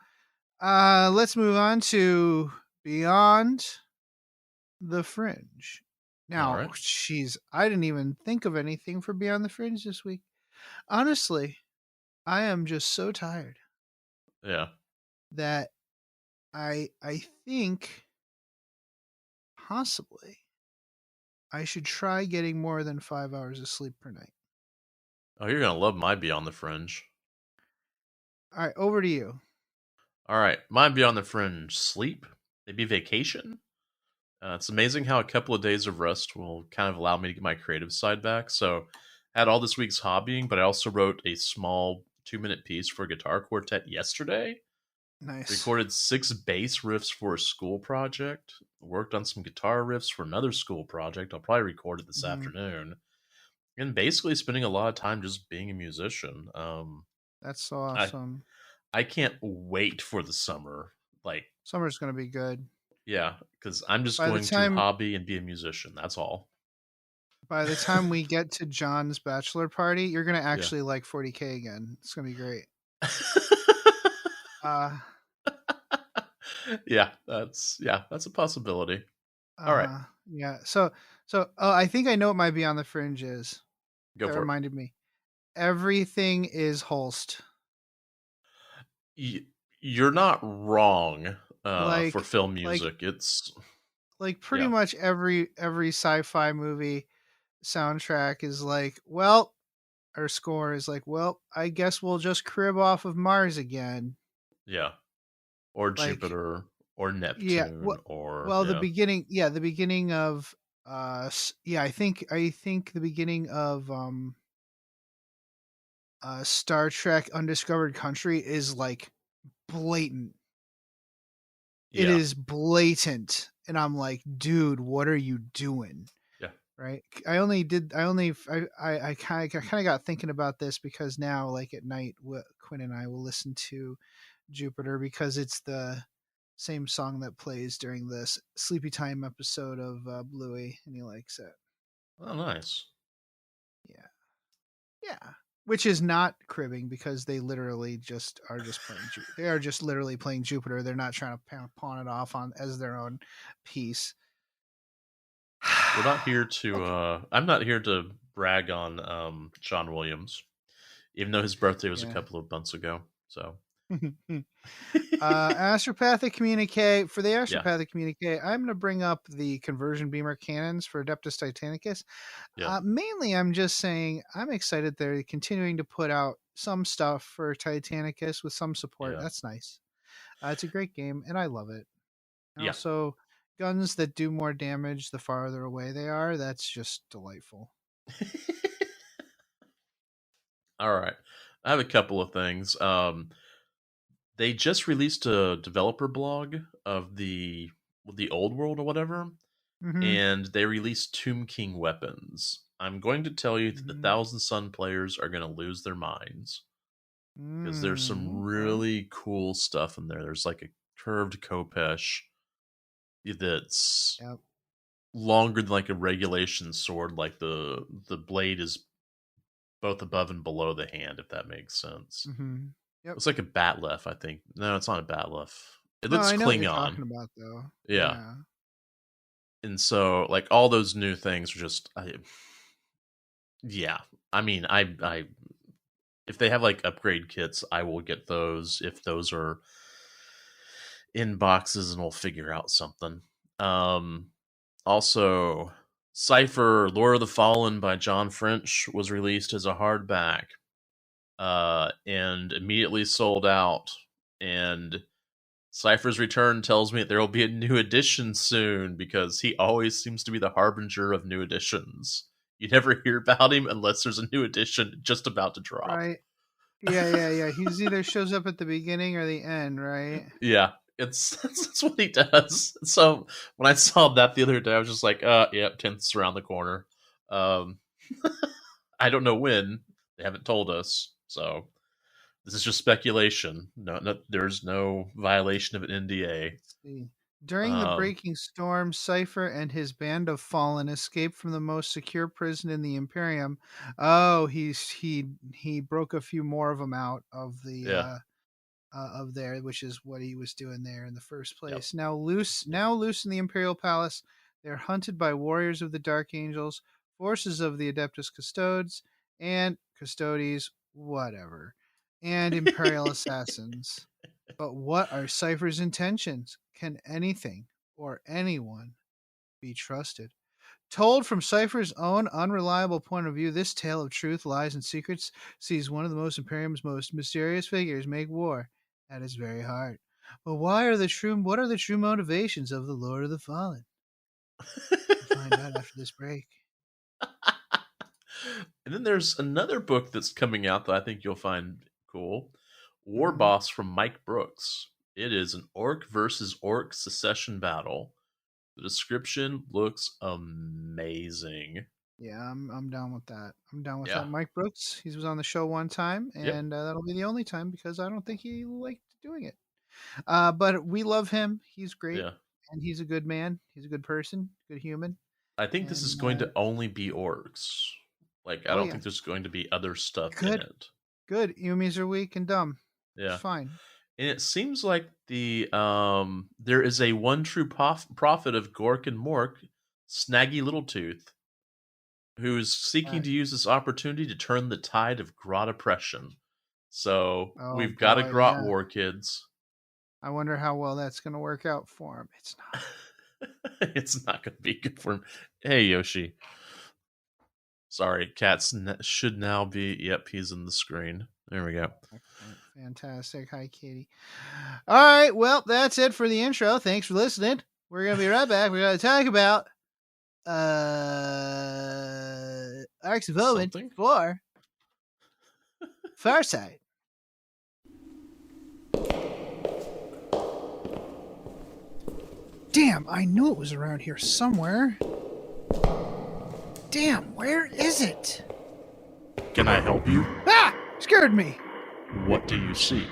[SPEAKER 1] let's move on to Beyond the Fringe.
[SPEAKER 2] All
[SPEAKER 1] Now,
[SPEAKER 2] right.
[SPEAKER 1] I didn't even think of anything for Beyond the Fringe this week. Honestly, I am just so tired
[SPEAKER 2] Yeah.
[SPEAKER 1] that I think possibly I should try getting more than 5 hours of sleep per night.
[SPEAKER 2] Oh, you're gonna love my Beyond the Fringe.
[SPEAKER 1] All right, over to you.
[SPEAKER 2] All right, my Beyond the Fringe. Sleep, maybe vacation. It's amazing how a couple of days of rest will kind of allow me to get my creative side back. So, I had all this week's hobbying, but I also wrote a small 2 minute piece for a guitar quartet yesterday.
[SPEAKER 1] Nice.
[SPEAKER 2] Recorded 6 bass riffs for a school project. Worked on some guitar riffs for another school project. I'll probably record it this
[SPEAKER 1] Hmm.
[SPEAKER 2] afternoon. And basically spending a lot of time just being a musician.
[SPEAKER 1] That's so
[SPEAKER 2] I
[SPEAKER 1] awesome.
[SPEAKER 2] I can't wait for the summer. Like,
[SPEAKER 1] Summer's gonna be good.
[SPEAKER 2] yeah, because I'm just
[SPEAKER 1] By the
[SPEAKER 2] going to
[SPEAKER 1] time
[SPEAKER 2] hobby and be a musician. That's all.
[SPEAKER 1] by the time we get to John's bachelor party, you're gonna
[SPEAKER 2] Yeah.
[SPEAKER 1] actually like 40K again. It's gonna be great. Uh
[SPEAKER 2] That's a possibility. All right,
[SPEAKER 1] Uh-huh. Yeah. So I think I know what my Beyond the Fringe is.
[SPEAKER 2] go
[SPEAKER 1] That
[SPEAKER 2] for it.
[SPEAKER 1] reminded me. Everything is Holst.
[SPEAKER 2] Y- you're not wrong for
[SPEAKER 1] Like
[SPEAKER 2] film
[SPEAKER 1] like
[SPEAKER 2] music. It's
[SPEAKER 1] like pretty
[SPEAKER 2] yeah,
[SPEAKER 1] much every sci-fi movie soundtrack is like, well, our score is like, well, I guess we'll just crib off of Mars again.
[SPEAKER 2] yeah, or
[SPEAKER 1] Like,
[SPEAKER 2] Jupiter or
[SPEAKER 1] yeah,
[SPEAKER 2] Neptune
[SPEAKER 1] well,
[SPEAKER 2] or
[SPEAKER 1] well,
[SPEAKER 2] yeah,
[SPEAKER 1] the beginning of yeah, I think the beginning of Star Trek Undiscovered Country is like blatant. It
[SPEAKER 2] yeah,
[SPEAKER 1] is blatant, and I'm like, dude, what are you doing?
[SPEAKER 2] yeah.
[SPEAKER 1] Right? I kind of got thinking about this because now, like at night, Quinn and I will listen to Jupiter because it's the same song that plays during this Sleepy Time episode of Bluey, and he likes it.
[SPEAKER 2] Oh, nice.
[SPEAKER 1] Yeah, yeah. Which is not cribbing because they literally just are just playing. They are just literally playing Jupiter. They're not trying to pawn it off on as their own piece.
[SPEAKER 2] We're not here to.
[SPEAKER 1] Okay.
[SPEAKER 2] I'm not here to brag on John Williams, even though his birthday was a
[SPEAKER 1] Yeah.
[SPEAKER 2] couple of months ago. So
[SPEAKER 1] Astropathic communique. For the
[SPEAKER 2] yeah,
[SPEAKER 1] astropathic communique, I'm going to bring up the conversion beamer cannons for Adeptus Titanicus.
[SPEAKER 2] yeah,
[SPEAKER 1] Mainly, I'm just saying I'm excited they're continuing to put out some stuff for Titanicus with some support.
[SPEAKER 2] yeah,
[SPEAKER 1] That's nice. It's a great game, and I love it. And
[SPEAKER 2] yeah.
[SPEAKER 1] also, guns that do more damage the farther away they are. That's just delightful.
[SPEAKER 2] All right, I have a couple of things. They just released a developer blog of the old world or whatever,
[SPEAKER 1] Mm-hmm.
[SPEAKER 2] and they released Tomb King weapons. I'm going to tell you that the
[SPEAKER 1] Mm-hmm.
[SPEAKER 2] Thousand Sun players are going to lose their minds because there's some
[SPEAKER 1] Okay.
[SPEAKER 2] really cool stuff in there. There's like a curved Kopesh that's
[SPEAKER 1] Yep.
[SPEAKER 2] longer than like a regulation sword. Like the blade is both above and below the hand, if that makes sense.
[SPEAKER 1] Mm-hmm. Yep.
[SPEAKER 2] Looks like a Batleth, I think. No, it's not a Batleth. It
[SPEAKER 1] No,
[SPEAKER 2] looks
[SPEAKER 1] I know what you're talking
[SPEAKER 2] Klingon.
[SPEAKER 1] about, though.
[SPEAKER 2] Yeah.
[SPEAKER 1] Yeah.
[SPEAKER 2] And so like all those new things are just yeah. I mean, I if they have like upgrade kits, I will get those if those are in boxes and we'll figure out something. Um Also, Cypher Lore of the Fallen by John French was released as a hardback and immediately sold out. And Cypher's return tells me that there will be a new edition soon because he always seems to be the harbinger of new editions. You never hear about him unless there's a new edition just about to drop.
[SPEAKER 1] Right. Yeah. He's either shows up at the beginning or the end, right?
[SPEAKER 2] Yeah, it's that's what he does. So when I saw that the other day, I was just like, yeah, 10th's around the corner. Um, I don't know when. They haven't told us. So this is just speculation. There's no violation of an NDA.
[SPEAKER 1] Let's see. During the
[SPEAKER 2] Um,
[SPEAKER 1] breaking storm, Cypher and his band of fallen escaped from the most secure prison in the Imperium. Oh, he broke a few more of them out
[SPEAKER 2] yeah,
[SPEAKER 1] of there, which is what he was doing there in the first
[SPEAKER 2] yep,
[SPEAKER 1] place.
[SPEAKER 2] yep.
[SPEAKER 1] Now loose in the Imperial Palace, they're hunted by warriors of the Dark Angels, forces of the Adeptus Custodes, and Custodes, whatever, and Imperial assassins. But what are Cypher's intentions? Can anything or anyone be trusted? Told from Cypher's own unreliable point of view, this tale of truth, lies, and secrets sees one of the most Imperium's most mysterious figures make war at its very heart. But what are the true motivations of the Lord of the Fallen? We'll find out after this break.
[SPEAKER 2] And then there's another book that's coming out that I think you'll find cool. War
[SPEAKER 1] Hmm.
[SPEAKER 2] Boss from Mike Brooks. It is an orc versus orc secession battle. The description looks amazing.
[SPEAKER 1] Yeah, I'm down with that. I'm down with
[SPEAKER 2] Yeah.
[SPEAKER 1] that. Mike Brooks, he was on the show one time,
[SPEAKER 2] Yep.
[SPEAKER 1] and that'll be the only time because I don't think he liked doing it. But we love him. He's great,
[SPEAKER 2] Yeah.
[SPEAKER 1] and he's a good man. He's a good person, good human,
[SPEAKER 2] I think this is
[SPEAKER 1] and
[SPEAKER 2] going to only be orcs. Like, I
[SPEAKER 1] oh
[SPEAKER 2] don't
[SPEAKER 1] yeah,
[SPEAKER 2] think there's going to be other stuff in
[SPEAKER 1] good,
[SPEAKER 2] it.
[SPEAKER 1] good. Yumis are weak and dumb. It's
[SPEAKER 2] Yeah.
[SPEAKER 1] fine.
[SPEAKER 2] And it seems like there is a one true prophet of Gork and Mork, Snaggy Littletooth, who is seeking
[SPEAKER 1] Uh,
[SPEAKER 2] to use this opportunity to turn the tide of grot oppression. So
[SPEAKER 1] oh
[SPEAKER 2] we've got a
[SPEAKER 1] boy,
[SPEAKER 2] grot
[SPEAKER 1] yeah.
[SPEAKER 2] war, kids.
[SPEAKER 1] I wonder how well that's going to work out for him. It's not.
[SPEAKER 2] It's not going to be good for him. Hey, Yoshi. Sorry, Cats should now be. Yep, he's in the screen. There we go.
[SPEAKER 1] Excellent. Fantastic. Hi, Katie. All right. Well, that's it for the intro. Thanks for listening. We're going to be right back. We're going to talk about Arks of Omen
[SPEAKER 2] Something?
[SPEAKER 1] for Farsight. Damn, I knew it was around here somewhere. Damn, where is it?
[SPEAKER 2] Can I help you?
[SPEAKER 1] Ah! Scared me.
[SPEAKER 2] What do you seek?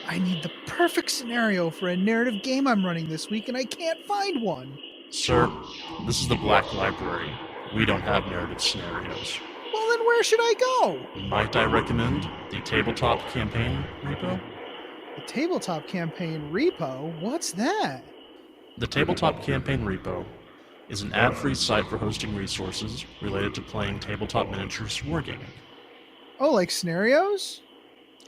[SPEAKER 1] I need the perfect scenario for a narrative game I'm running this week, and I can't find one.
[SPEAKER 2] Sir, this is the Black Library. We don't have narrative scenarios.
[SPEAKER 1] Well, then where should I go?
[SPEAKER 2] Might I recommend the Tabletop Campaign Repo?
[SPEAKER 1] The Tabletop Campaign Repo? What's that?
[SPEAKER 2] The Tabletop Campaign Repo is an ad-free site for hosting resources related to playing tabletop miniatures wargaming.
[SPEAKER 1] Oh, like scenarios?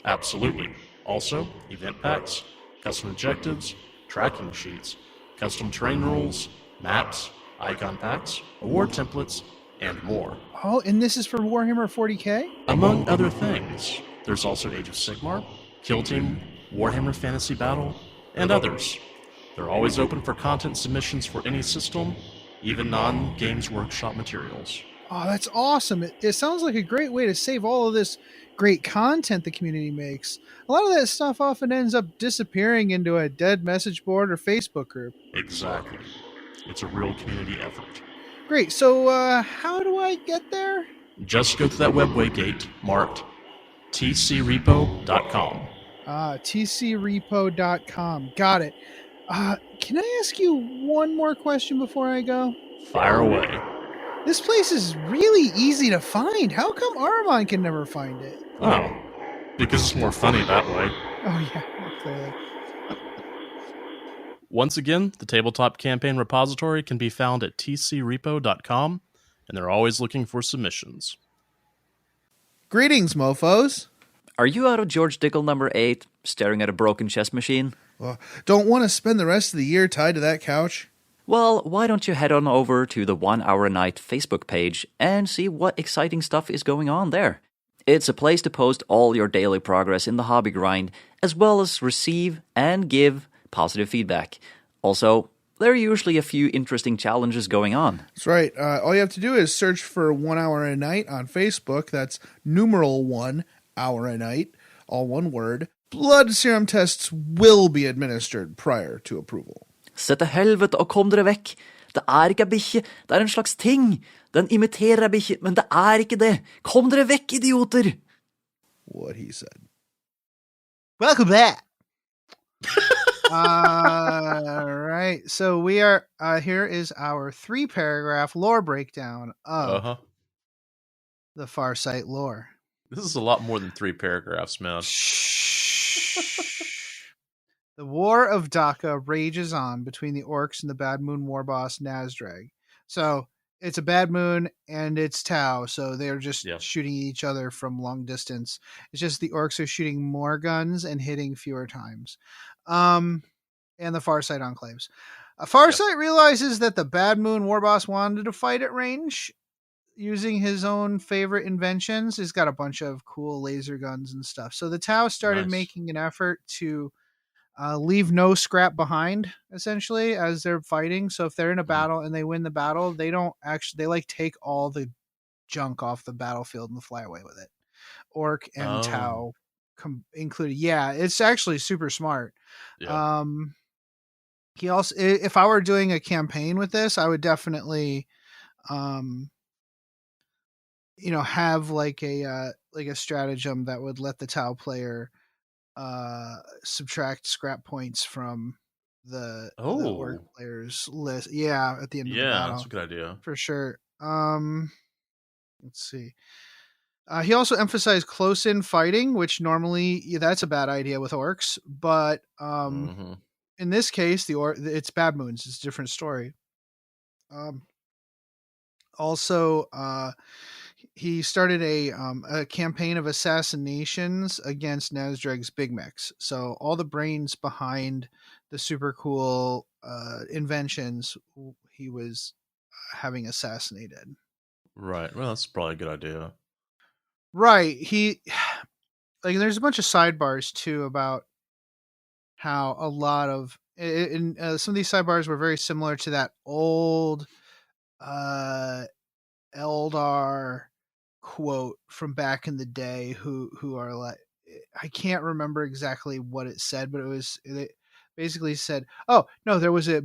[SPEAKER 2] Absolutely. Also, event packs, custom objectives, tracking sheets, custom terrain rules, maps, icon packs, award templates, and more.
[SPEAKER 1] Oh, and this is for Warhammer 40k?
[SPEAKER 2] Among other things, there's also Age of Sigmar, Kill Team, Warhammer Fantasy Battle, and others. They're always open for content submissions for any system, even non-Games Workshop materials.
[SPEAKER 1] Oh, that's awesome. It sounds like a great way to save all of this great content the community makes. A lot of that stuff often ends up disappearing into a dead message board or Facebook group.
[SPEAKER 2] Exactly. It's a real community effort.
[SPEAKER 1] Great. So, how do I get there?
[SPEAKER 2] Just go to that webway gate marked tcrepo.com.
[SPEAKER 1] Tcrepo.com. Got it. Can I ask you one more question before I go?
[SPEAKER 2] Fire away.
[SPEAKER 1] This place is really easy to find. How come Aramon can never find it?
[SPEAKER 2] Oh, because it's more funny that way.
[SPEAKER 1] Oh, yeah, clearly.
[SPEAKER 2] Once again, the Tabletop Campaign repository can be found at tcrepo.com, and they're always looking for submissions.
[SPEAKER 1] Greetings, mofos.
[SPEAKER 3] Are you out of George Dickel number 8, staring at a broken chess machine?
[SPEAKER 1] Don't want to spend the rest of the year tied to that couch?
[SPEAKER 3] Well, why don't you head on over to the 1 Hour a Night Facebook page and see what exciting stuff is going on there. It's a place to post all your daily progress in the hobby grind, as well as receive and give positive feedback. Also, there are usually a few interesting challenges going on.
[SPEAKER 1] That's right. All you have to do is search for 1 Hour a Night on Facebook. That's numeral 1 hour a night, all one word. Blood serum tests will be administered prior to approval.
[SPEAKER 3] Se til helvete og kom dere vekk. Det er ikke ei bikkje, det er en slags ting. Den imiterer ei bikkje, men det er ikke det. Kom dere vekk, idioter!
[SPEAKER 1] What he said. Welcome back. All right. So we are, here is our 3-paragraph lore breakdown of the Farsight lore.
[SPEAKER 2] This is a lot more than 3 paragraphs, man.
[SPEAKER 1] The War of Daka rages on between the orcs and the Bad Moon war boss Nazdrag. So it's a Bad Moon and it's Tau, so they're just shooting each other from long distance. It's just the orcs are shooting more guns and hitting fewer times. And the Farsight enclaves. Farsight realizes that the Bad Moon war boss wanted to fight at range using his own favorite inventions. He's got a bunch of cool laser guns and stuff. So the Tau started making an effort to leave no scrap behind, essentially, as they're fighting. So if they're in a battle and they win the battle, they don't actually, they like take all the junk off the battlefield and fly away with it. Orc and Tau included. Yeah, it's actually super smart. Yeah. He also, if I were doing a campaign with this, I would definitely, have like a stratagem that would let the Tau player subtract scrap points from the orc players list. Yeah, at the end of the battle.
[SPEAKER 2] That's a good idea.
[SPEAKER 1] For sure. Let's see. He also emphasized close-in fighting, which normally that's a bad idea with orcs. But
[SPEAKER 2] Mm-hmm.
[SPEAKER 1] in this case, it's bad moons. It's a different story. Um, also, he started a campaign of assassinations against Nasdreg's Big Mechs. So all the brains behind the super cool inventions he was having assassinated.
[SPEAKER 2] Right. Well, that's probably a good idea.
[SPEAKER 1] Right. He like there's a bunch of sidebars too about how a lot of some of these sidebars were very similar to that old uh Eldar quote from back in the day who are like I can't remember exactly what it said, but it basically said, "Oh no, there was an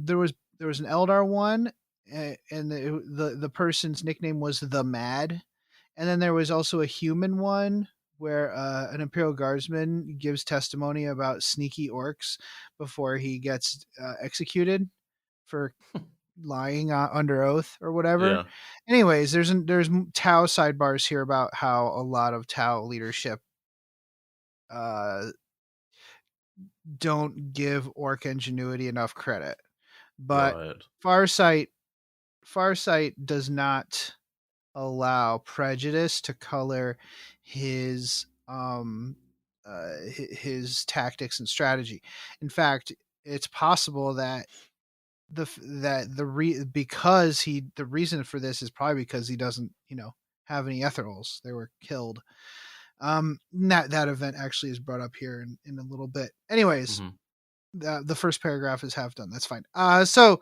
[SPEAKER 1] Eldar one, and the person's nickname was the Mad, and then there was also a human one where an Imperial Guardsman gives testimony about sneaky orcs before he gets executed for lying under oath or whatever.
[SPEAKER 2] Yeah.
[SPEAKER 1] Anyways, there's Tau sidebars here about how a lot of Tau leadership uh, don't give orc ingenuity enough credit, but
[SPEAKER 2] Right.
[SPEAKER 1] Farsight Farsight does not allow prejudice to color his his tactics and strategy. In fact, it's possible that the reason for this is probably because he doesn't have any etherals. They were killed. That event actually is brought up here in a little bit. Anyways,
[SPEAKER 2] Mm-hmm.
[SPEAKER 1] the first paragraph is half done. That's fine. So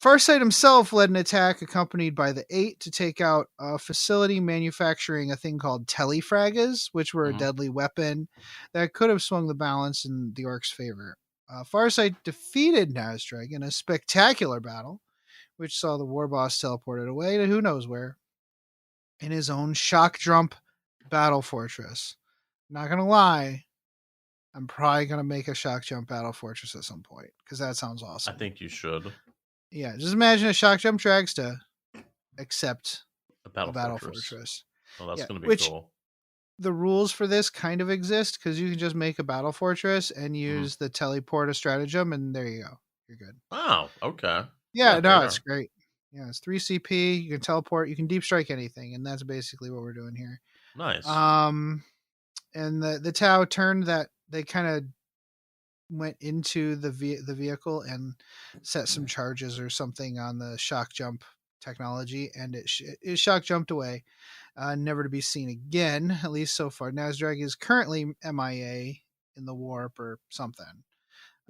[SPEAKER 1] Farsight himself led an attack accompanied by the Eight to take out a facility manufacturing a thing called telefragas, which were a
[SPEAKER 2] Mm-hmm.
[SPEAKER 1] deadly weapon that could have swung the balance in the Orcs' favor. Farsight defeated Nasdrag in a spectacular battle, which saw the war boss teleported away to who knows where in his own shock jump battle fortress. Not gonna lie, I'm probably gonna make a shock jump battle fortress at some point because that sounds
[SPEAKER 2] I
[SPEAKER 1] awesome.
[SPEAKER 2] think you should.
[SPEAKER 1] Yeah, just imagine a shock jump dragsta except
[SPEAKER 2] A
[SPEAKER 1] a
[SPEAKER 2] battle
[SPEAKER 1] battle
[SPEAKER 2] fortress.
[SPEAKER 1] fortress.
[SPEAKER 2] Oh, that's
[SPEAKER 1] Yeah,
[SPEAKER 2] going to be
[SPEAKER 1] which
[SPEAKER 2] cool.
[SPEAKER 1] the rules for this kind of exist because you can just make a battle fortress and
[SPEAKER 2] Mm-hmm.
[SPEAKER 1] use the teleport of stratagem, and there you go. You're good.
[SPEAKER 2] Oh, okay. Yeah,
[SPEAKER 1] Yeah,
[SPEAKER 2] there
[SPEAKER 1] no,
[SPEAKER 2] you
[SPEAKER 1] it's
[SPEAKER 2] are.
[SPEAKER 1] great. Yeah, it's 3 CP. You can teleport. You can deep strike anything, and that's basically what we're doing here.
[SPEAKER 2] Nice.
[SPEAKER 1] Um, and the Tau turned that they kind of went into the vehicle and set some charges or something on the shock jump technology, and it shock jumped away, never to be seen again. At least so far, Nasdrag is currently MIA in the warp or something.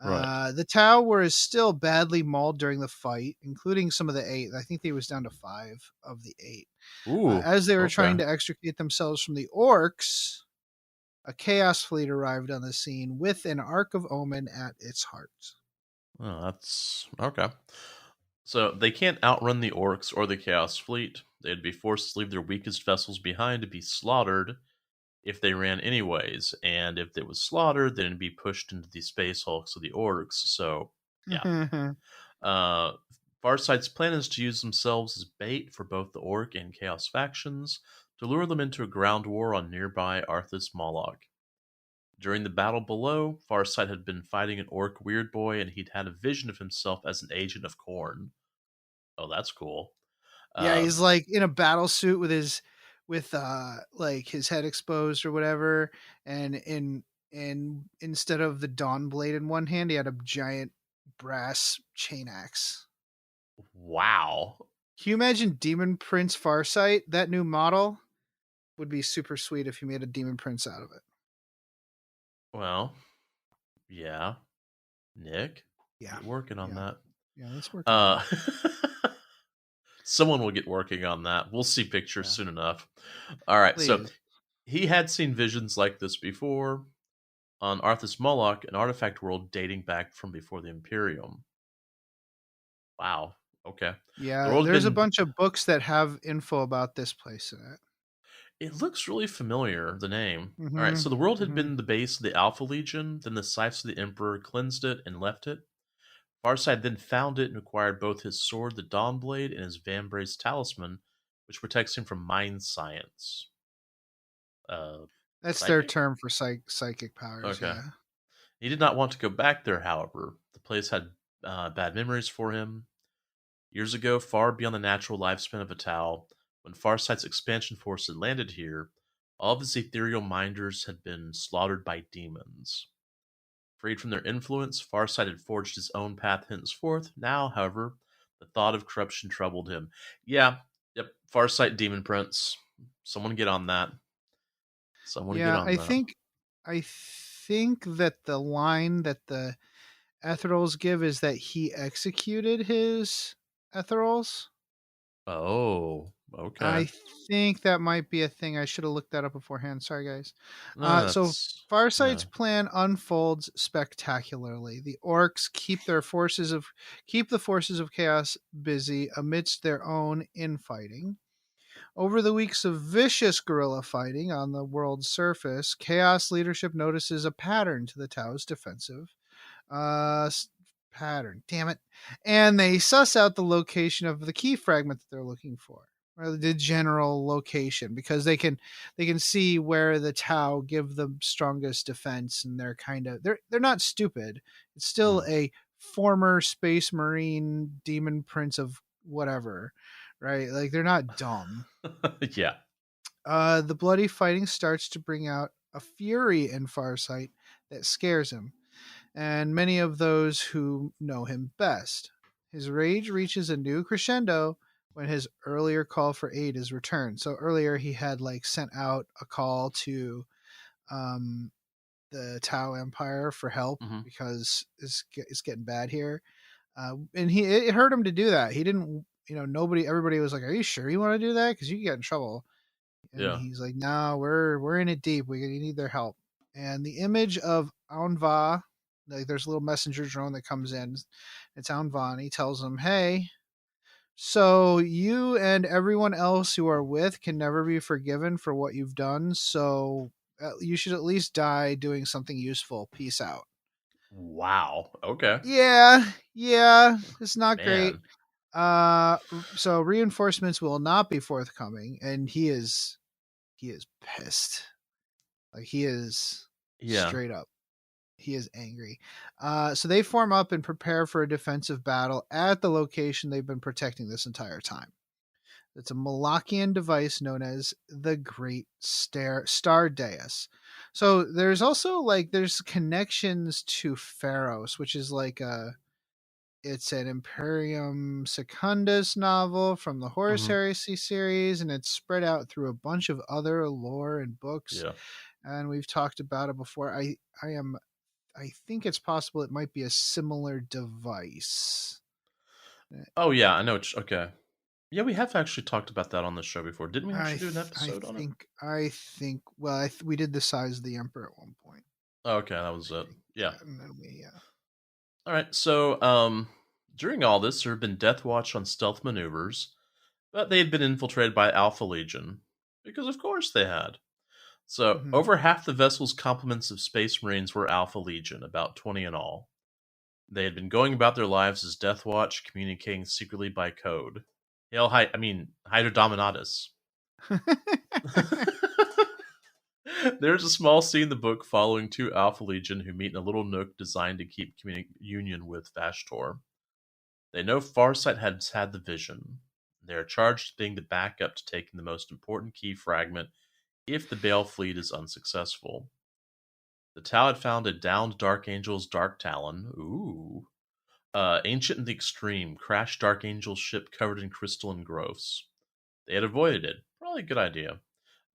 [SPEAKER 2] Right.
[SPEAKER 1] The Tau were still badly mauled during the fight, including some of the Eight. I think they was down to 5 of the 8.
[SPEAKER 2] Ooh,
[SPEAKER 1] As they were trying
[SPEAKER 2] okay.
[SPEAKER 1] to extricate themselves from the Orcs, a Chaos fleet arrived on the scene with an Ark of Omen at its heart.
[SPEAKER 2] Oh, that's okay. So they can't outrun the orcs or the Chaos Fleet. They'd be forced to leave their weakest vessels behind to be slaughtered if they ran anyways. And if they was slaughtered, then it'd be pushed into the space hulks of the orcs. So, yeah. Uh, Farsight's plan is to use themselves as bait for both the orc and Chaos factions to lure them into a ground war on nearby Arthas Moloch. During the battle below, Farsight had been fighting an orc weird boy, and he'd had a vision of himself as an agent of Khorne. Oh, that's cool.
[SPEAKER 1] Yeah,
[SPEAKER 2] Uh,
[SPEAKER 1] he's like in a battle suit with like his head exposed or whatever, and instead of the dawn blade in one hand, he had a giant brass chain axe.
[SPEAKER 2] wow.
[SPEAKER 1] Can you imagine Demon Prince Farsight? That new model would be super sweet if you made a Demon Prince out of it.
[SPEAKER 2] Well, yeah. Nick,
[SPEAKER 1] Yeah,
[SPEAKER 2] get working on
[SPEAKER 1] yeah,
[SPEAKER 2] that.
[SPEAKER 1] yeah. Let's work on
[SPEAKER 2] Uh,
[SPEAKER 1] that.
[SPEAKER 2] someone will get working on that. We'll see pictures
[SPEAKER 1] Yeah,
[SPEAKER 2] soon enough. All right, so
[SPEAKER 1] please.
[SPEAKER 2] he had seen visions like this before on Arthas Moloch, an artifact world dating back from before the Imperium. Wow. Okay. The
[SPEAKER 1] Yeah,
[SPEAKER 2] world had
[SPEAKER 1] there's a
[SPEAKER 2] been.
[SPEAKER 1] bunch of books that have info about this place in it.
[SPEAKER 2] It looks really familiar, the name. All right,
[SPEAKER 1] Mm-hmm.
[SPEAKER 2] so the world had
[SPEAKER 1] Mm-hmm.
[SPEAKER 2] been the base of the Alpha Legion, then the scythes of the Emperor cleansed it and left it. Farsight then found it and acquired both his sword, the Dawnblade, and his Vambrace talisman, which protects him from mind science.
[SPEAKER 1] That's their
[SPEAKER 2] Psychic?
[SPEAKER 1] term for psychic powers.
[SPEAKER 2] Okay.
[SPEAKER 1] Yeah.
[SPEAKER 2] He did not want to go back there, however. The place had bad memories for him. Years ago, far beyond the natural lifespan of a Tau, when Farsight's expansion force had landed here, all of his ethereal minders had been slaughtered by demons. Freed from their influence, Farsight had forged his own path henceforth. Now, however, the thought of corruption troubled him. Yeah, yep, Farsight Demon Prince. Someone get on that. Someone get
[SPEAKER 1] Yeah,
[SPEAKER 2] on that.
[SPEAKER 1] I think that the line that the Ethereals give is that he executed his Ethereals.
[SPEAKER 2] Oh, okay.
[SPEAKER 1] I think that might be a thing. I should have looked that up beforehand. Sorry, guys.
[SPEAKER 2] No,
[SPEAKER 1] So
[SPEAKER 2] that's
[SPEAKER 1] Farsight's
[SPEAKER 2] yeah.
[SPEAKER 1] plan unfolds spectacularly. The orcs keep the forces of chaos busy amidst their own infighting. Over the weeks of vicious guerrilla fighting on the world's surface, Chaos leadership notices a pattern to the Tau's defensive uh, pattern. Damn it. And they suss out the location of the key fragment that they're looking for. Or the general location, because they can see where the Tau give the strongest defense, and they're not stupid. It's still
[SPEAKER 2] Mm.
[SPEAKER 1] a former space marine demon prince of whatever, right? Like, they're not dumb.
[SPEAKER 2] Yeah.
[SPEAKER 1] The bloody fighting starts to bring out a fury in Farsight that scares him, and many of those who know him best. His rage reaches a new crescendo when his earlier call for aid is returned. So earlier he had sent out a call to um, the Tau Empire for help
[SPEAKER 2] Hmm.
[SPEAKER 1] because it's getting bad here, and it hurt him to do that. He didn't, everybody was like, "Are you sure you want to do that? Because you can get in trouble." And
[SPEAKER 2] Yeah.
[SPEAKER 1] he's like, "No, we're in it deep. We need their help." And the image of Anva, like, there's a little messenger drone that comes in. It's Anva, and he tells him, "Hey, so you and everyone else you are with can never be forgiven for what you've done. So you should at least die doing something useful. Peace out."
[SPEAKER 2] Wow. Okay.
[SPEAKER 1] Yeah, it's not great.
[SPEAKER 2] Man.
[SPEAKER 1] So reinforcements will not be forthcoming, and he is pissed. Like, he is
[SPEAKER 2] Yeah.
[SPEAKER 1] straight up. He is angry. So they form up and prepare for a defensive battle at the location they've been protecting this entire time. It's a Malachian device known as the Great Star Dais. So there's also there's connections to Pharos, which is it's an Imperium Secundus novel from the Horus
[SPEAKER 2] Hmm.
[SPEAKER 1] Heresy series, and it's spread out through a bunch of other lore and books,
[SPEAKER 2] Yeah.
[SPEAKER 1] and we've talked about it before. I think it's possible it might be a similar device.
[SPEAKER 2] Oh yeah, I know. Okay. Yeah, we have actually talked about that on the show before. Didn't we actually do an episode on it?
[SPEAKER 1] I think. Well, we did the size of the emperor at one point.
[SPEAKER 2] Oh, okay, that was
[SPEAKER 1] I
[SPEAKER 2] it.
[SPEAKER 1] think.
[SPEAKER 2] Yeah.
[SPEAKER 1] Yeah, and then we.
[SPEAKER 2] All right. So, during all this, there had been Death Watch on stealth maneuvers, but they had been infiltrated by Alpha Legion because, of course, they had. So,
[SPEAKER 1] Mhm.
[SPEAKER 2] over half the vessel's complements of Space Marines were Alpha Legion, about 20 in all. They had been going about their lives as Death Watch, communicating secretly by code. Hail, Hydra Dominatus. There's a small scene in the book following two Alpha Legion who meet in a little nook designed to keep union with Vashtor. They know Farsight has had the vision. They are charged with being the backup to taking the most important key fragment if the Bale fleet is unsuccessful. The Tau had found a downed Dark Angel's Dark Talon. Ooh. Ancient in the extreme, crashed Dark Angel's ship covered in crystalline growths. They had avoided it. Probably a good idea.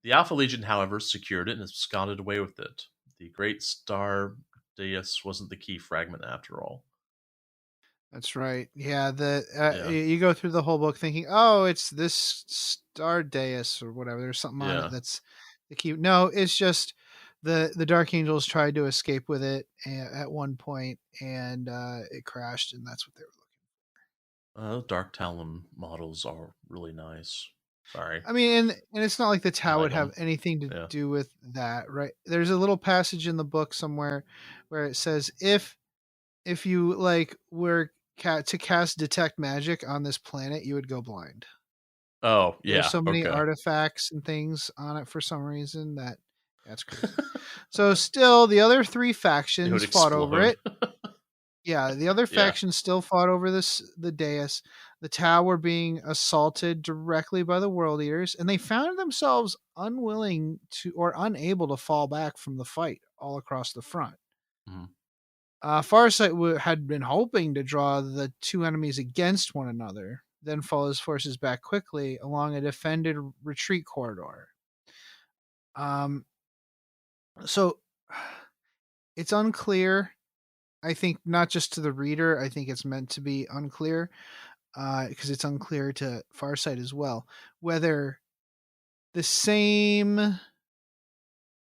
[SPEAKER 2] The Alpha Legion, however, secured it and absconded away with it. The Great Star Deus wasn't the key fragment after all.
[SPEAKER 1] That's right. Yeah,
[SPEAKER 2] Yeah,
[SPEAKER 1] you go through the whole book thinking, "Oh, it's this Star Deus or whatever. There's something on it
[SPEAKER 2] yeah.
[SPEAKER 1] that's the key." No, it's just the Dark Angels tried to escape with it at one point, and it crashed, and that's what they were looking.
[SPEAKER 2] Dark Talon models are really nice. Sorry,
[SPEAKER 1] I mean, and it's not like the
[SPEAKER 2] I
[SPEAKER 1] Tau
[SPEAKER 2] like
[SPEAKER 1] would have
[SPEAKER 2] them.
[SPEAKER 1] anything to
[SPEAKER 2] Yeah.
[SPEAKER 1] do with that, right? There's a little passage in the book somewhere where it says, if you were to cast detect magic on this planet, you would go blind.
[SPEAKER 2] Oh,
[SPEAKER 1] There's
[SPEAKER 2] yeah.
[SPEAKER 1] so many
[SPEAKER 2] Okay.
[SPEAKER 1] artifacts and things on it for some reason that's crazy. So still, the other three
[SPEAKER 2] It would
[SPEAKER 1] factions fought over
[SPEAKER 2] explode.
[SPEAKER 1] it. Yeah, the other
[SPEAKER 2] Yeah.
[SPEAKER 1] factions still fought over the dais. The Tau were being assaulted directly by the World Eaters, and they found themselves unwilling to or unable to fall back from the fight all across the front.
[SPEAKER 2] Mhm.
[SPEAKER 1] Farsight had been hoping to draw the two enemies against one another, then fall his forces back quickly along a defended retreat corridor. Um, so it's unclear. I think not just to the reader. I think it's meant to be unclear because it's unclear to Farsight as well whether the same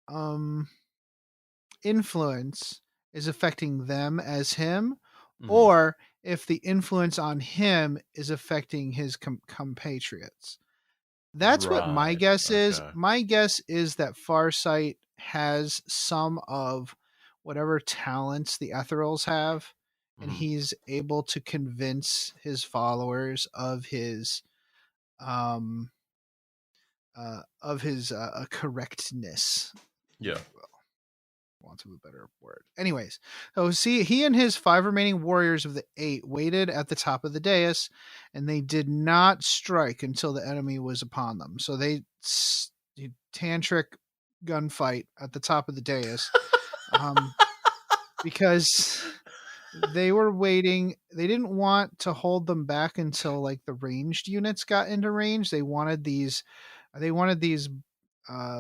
[SPEAKER 1] um, influence is affecting them as him,
[SPEAKER 2] Mhm.
[SPEAKER 1] or if the influence on him is affecting his compatriots. That's what my
[SPEAKER 2] Right.
[SPEAKER 1] guess is.
[SPEAKER 2] Okay.
[SPEAKER 1] My guess is that Farsight has some of whatever talents the Ethereals have, and
[SPEAKER 2] Mhm.
[SPEAKER 1] he's able to convince his followers um of his correctness, if
[SPEAKER 2] Yeah.
[SPEAKER 1] you will, want of a better word. Anyways, so see, he and his 5 remaining warriors of the 8 waited at the top of the dais, and they did not strike until the enemy was upon them. So they tantric gunfight at the top of the dais, because they were waiting. They didn't want to hold them back until like the ranged units got into range. They wanted these. They wanted these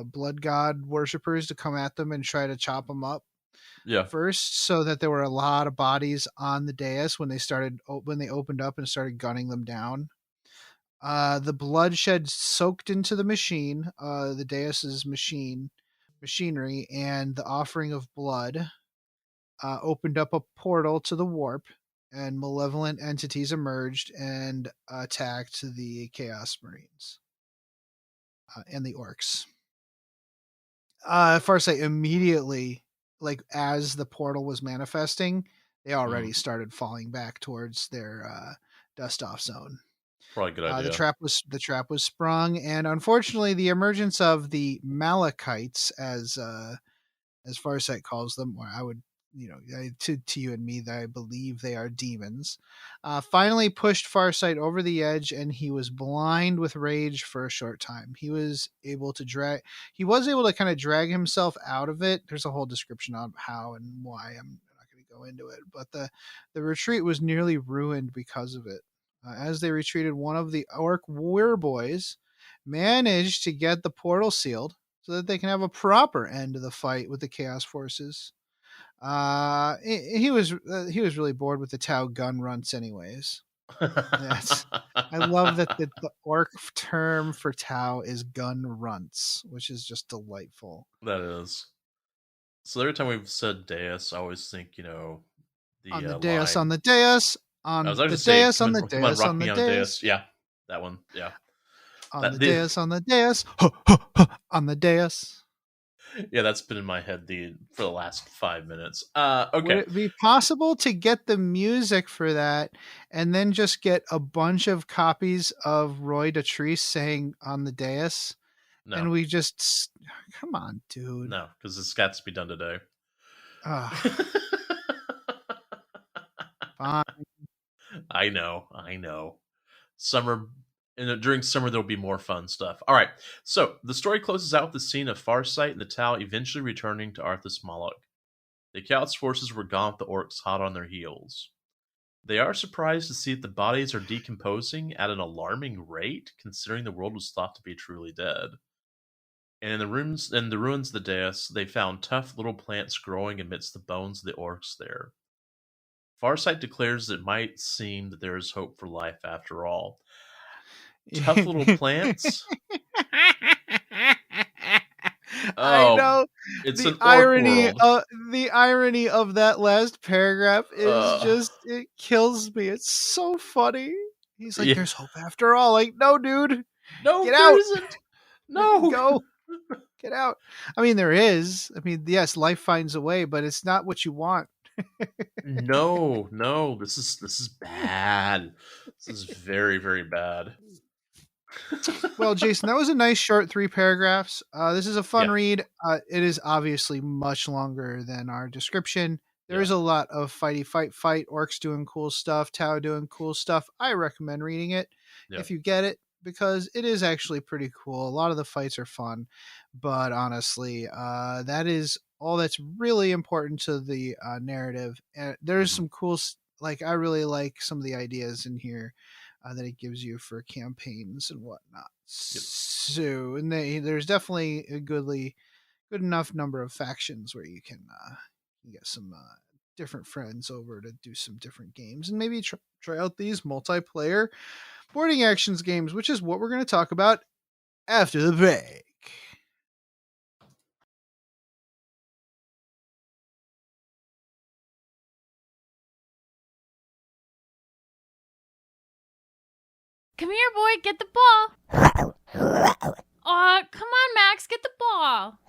[SPEAKER 1] blood god worshippers to come at them and try to chop them up
[SPEAKER 2] Yeah.
[SPEAKER 1] first, so that there were a lot of bodies on the dais when they opened up and started gunning them down. The bloodshed soaked into the machine, the dais's machinery, and the offering of blood opened up a portal to the warp, and malevolent entities emerged and attacked the Chaos Marines and the orcs. Farsight immediately, like as the portal was manifesting, they already
[SPEAKER 2] Mhm.
[SPEAKER 1] started falling back towards their dust off zone.
[SPEAKER 2] Probably a good
[SPEAKER 1] The
[SPEAKER 2] idea.
[SPEAKER 1] trap was sprung, and unfortunately, the emergence of the Malachites, as Farsight calls them, or I would, to you and me, that I believe they are demons, finally pushed Farsight over the edge, and he was blind with rage for a short time. He was able to kind of drag himself out of it. There's a whole description on how and why. I'm not going to go into it, but the retreat was nearly ruined because of it. As they retreated, one of the orc warboys managed to get the portal sealed so that they can have a proper end to the fight with the Chaos Forces. He was really bored with the Tau gun runts, anyways. That's I love that the orc term for Tau is gun runts, which is just delightful.
[SPEAKER 2] That is. So every time we've said Deus, I always think, the
[SPEAKER 1] On the dais, on
[SPEAKER 2] line.
[SPEAKER 1] the dais,
[SPEAKER 2] I was
[SPEAKER 1] on
[SPEAKER 2] about
[SPEAKER 1] the
[SPEAKER 2] to say,
[SPEAKER 1] dais, on the
[SPEAKER 2] come on,
[SPEAKER 1] dais,
[SPEAKER 2] rock
[SPEAKER 1] on
[SPEAKER 2] me
[SPEAKER 1] the
[SPEAKER 2] on a Deus.
[SPEAKER 1] dais,
[SPEAKER 2] Yeah, that one. Yeah,
[SPEAKER 1] on the
[SPEAKER 2] that the
[SPEAKER 1] dais, on the dais, on the dais.
[SPEAKER 2] yeah, that's been in my head for the last 5 minutes.
[SPEAKER 1] Would
[SPEAKER 2] Okay,
[SPEAKER 1] it be possible to get the music for that and then just get a bunch of copies of Roy Dotrice saying on the dais?
[SPEAKER 2] no,
[SPEAKER 1] And we just, come on, dude.
[SPEAKER 2] no, because it's got to be done today.
[SPEAKER 1] Ugh, fine.
[SPEAKER 2] I know. Summer, and during summer there'll be more fun stuff. All right, so the story closes out with the scene of Farsight and the Tau eventually returning to Arthas Moloch. The Chaos forces were gone with the orcs hot on their heels. They are surprised to see that the bodies are decomposing at an alarming rate, considering the world was thought to be truly dead. And in the ruins of the dais, they found tough little plants growing amidst the bones of the orcs there. Farsight declares it might seem that there is hope for life after all. Tough little plants?
[SPEAKER 1] I
[SPEAKER 2] Oh,
[SPEAKER 1] know
[SPEAKER 2] it's
[SPEAKER 1] the
[SPEAKER 2] an orc
[SPEAKER 1] irony
[SPEAKER 2] world.
[SPEAKER 1] of the irony of that last paragraph is
[SPEAKER 2] Uh,
[SPEAKER 1] just it kills me. It's so funny. He's like,
[SPEAKER 2] yeah.
[SPEAKER 1] "There's hope after all." Like, no, dude,
[SPEAKER 2] No,
[SPEAKER 1] get
[SPEAKER 2] there
[SPEAKER 1] out,
[SPEAKER 2] isn't. No.
[SPEAKER 1] go, get out. I mean, there is. I mean, yes, life finds a way, but it's not what you want.
[SPEAKER 2] No, this is bad. This is very, very bad.
[SPEAKER 1] Well, Jason, that was a nice short 3 paragraphs. This is a fun
[SPEAKER 2] Yeah.
[SPEAKER 1] read. It is obviously much longer than our description. There
[SPEAKER 2] Yeah.
[SPEAKER 1] is a lot of fight, orcs doing cool stuff, Tau doing cool stuff. I recommend reading it
[SPEAKER 2] Yeah.
[SPEAKER 1] if you get it, because it is actually pretty cool. A lot of the fights are fun, but honestly, that is all that's really important to the narrative. And there's
[SPEAKER 2] Mhm.
[SPEAKER 1] some cool, like, I really like some of the ideas in here that it gives you for campaigns and whatnot.
[SPEAKER 2] Yep.
[SPEAKER 1] So, and there's definitely a good enough number of factions where you can get some different friends over to do some different games and maybe try out these multiplayer boarding actions games, which is what we're going to talk about after the break.
[SPEAKER 4] Come here, boy, get the ball. Aw, come on, Max, get the ball.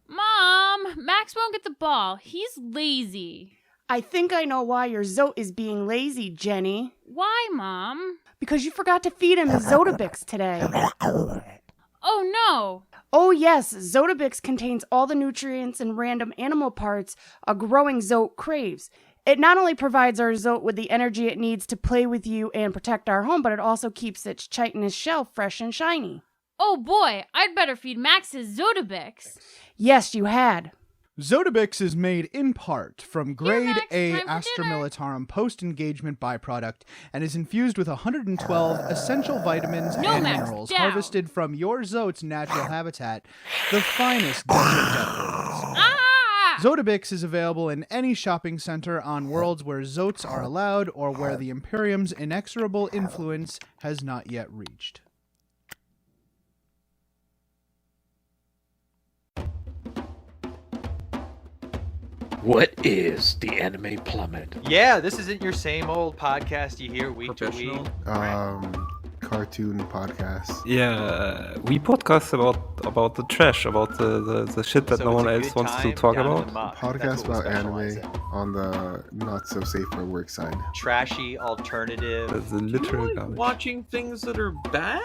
[SPEAKER 4] Mom, Max won't get the ball. He's lazy.
[SPEAKER 5] I think I know why your Zote is being lazy, Jenny.
[SPEAKER 4] Why, Mom?
[SPEAKER 5] Because you forgot to feed him Zotabix today.
[SPEAKER 4] Oh, no.
[SPEAKER 5] Oh yes, Zotabix contains all the nutrients and random animal parts a growing Zote craves. It not only provides our Zote with the energy it needs to play with you and protect our home, but it also keeps its chitinous shell fresh and shiny.
[SPEAKER 4] Oh, boy, I'd better feed Max his Zotabix.
[SPEAKER 5] Yes, you had.
[SPEAKER 1] Zotabix is made in part from grade
[SPEAKER 4] Max,
[SPEAKER 1] A
[SPEAKER 4] time for
[SPEAKER 1] Astra
[SPEAKER 4] dinner.
[SPEAKER 1] Militarum post-engagement byproduct and is infused with 112 essential vitamins
[SPEAKER 4] No,
[SPEAKER 1] and
[SPEAKER 4] Max,
[SPEAKER 1] minerals
[SPEAKER 4] down.
[SPEAKER 1] harvested from your Zote's natural habitat, the finest desert deserts.
[SPEAKER 4] Ah!
[SPEAKER 1] Zotabix is available in any shopping center on worlds where Zotes are allowed or where the Imperium's inexorable influence has not yet reached.
[SPEAKER 6] What is the anime plummet?
[SPEAKER 7] Yeah, this isn't your same old podcast you hear week to week.
[SPEAKER 8] Cartoon podcast.
[SPEAKER 9] Yeah, we podcast about the trash, about the shit that
[SPEAKER 7] So
[SPEAKER 9] no
[SPEAKER 7] it's
[SPEAKER 9] one
[SPEAKER 7] a
[SPEAKER 9] else
[SPEAKER 7] good
[SPEAKER 9] wants to
[SPEAKER 7] time
[SPEAKER 9] talk
[SPEAKER 7] down in
[SPEAKER 9] about.
[SPEAKER 7] the muck.
[SPEAKER 8] Podcast
[SPEAKER 7] That's what we
[SPEAKER 8] about
[SPEAKER 7] specialize
[SPEAKER 8] anime
[SPEAKER 7] in.
[SPEAKER 8] on the not so safe for work side.
[SPEAKER 7] Trashy alternative.
[SPEAKER 9] That's a literal
[SPEAKER 2] like
[SPEAKER 9] garbage.
[SPEAKER 2] watching things that are bad?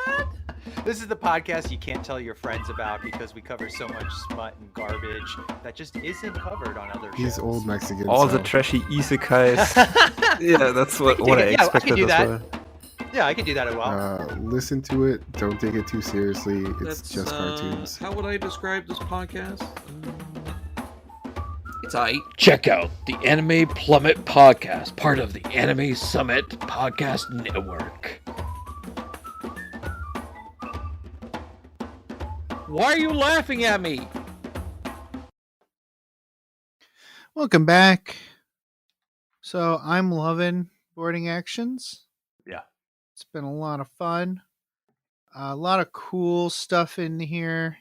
[SPEAKER 7] This is the podcast you can't tell your friends about because we cover so much smut and garbage that just isn't covered on other shows.
[SPEAKER 8] He's old Mexican.
[SPEAKER 9] All
[SPEAKER 8] so
[SPEAKER 9] the trashy isekais. Yeah, that's what I
[SPEAKER 7] I can
[SPEAKER 9] expected
[SPEAKER 7] do
[SPEAKER 9] as
[SPEAKER 7] that.
[SPEAKER 9] well.
[SPEAKER 7] Yeah, I can do that as well.
[SPEAKER 8] listen to it. Don't take it too seriously. It's
[SPEAKER 2] That's,
[SPEAKER 8] just cartoons.
[SPEAKER 2] How would I describe this podcast? It's aight.
[SPEAKER 6] Check out the Anime Plummet podcast, part of the Anime Summit Podcast Network. Why are you laughing at me?
[SPEAKER 1] Welcome back. So I'm loving boarding actions.
[SPEAKER 2] Yeah.
[SPEAKER 1] It's been a lot of fun. A lot of cool stuff in here.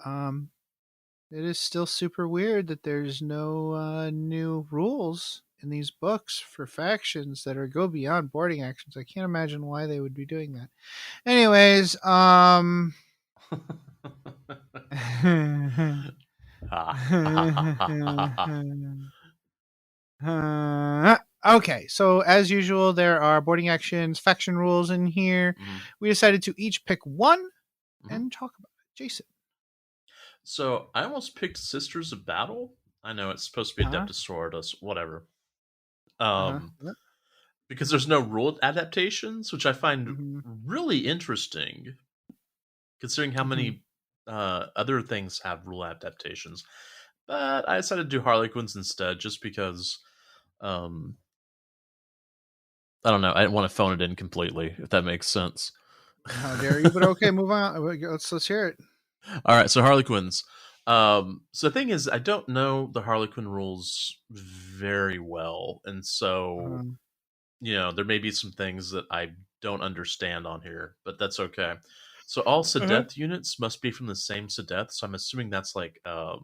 [SPEAKER 1] It is still super weird that there's no new rules in these books for factions that go beyond boarding actions. I can't imagine why they would be doing that. Anyways, okay, so as usual, there are boarding actions, faction rules in here.
[SPEAKER 2] Mhm.
[SPEAKER 1] We decided to each pick one
[SPEAKER 2] Mhm.
[SPEAKER 1] and talk about it. Jason.
[SPEAKER 2] So I almost picked Sisters of Battle. I know it's supposed to be
[SPEAKER 1] Uh-huh.
[SPEAKER 2] Adeptus Sororitas, whatever.
[SPEAKER 1] Uh-huh.
[SPEAKER 2] Because there's no rule adaptations, which I find
[SPEAKER 1] Mhm.
[SPEAKER 2] really interesting, considering how many other things have rule adaptations. But I decided to do Harlequins instead, just because I don't know. I didn't want to phone it in completely, if that makes sense.
[SPEAKER 1] How dare you? But okay, move on. Let's hear it.
[SPEAKER 2] All right, so Harlequins. So the thing is, I don't know the Harlequin rules very well, and so there may be some things that I don't understand on here, but that's okay. So all Sedeth units must be from the same Sedeth, so I'm assuming that's like
[SPEAKER 1] The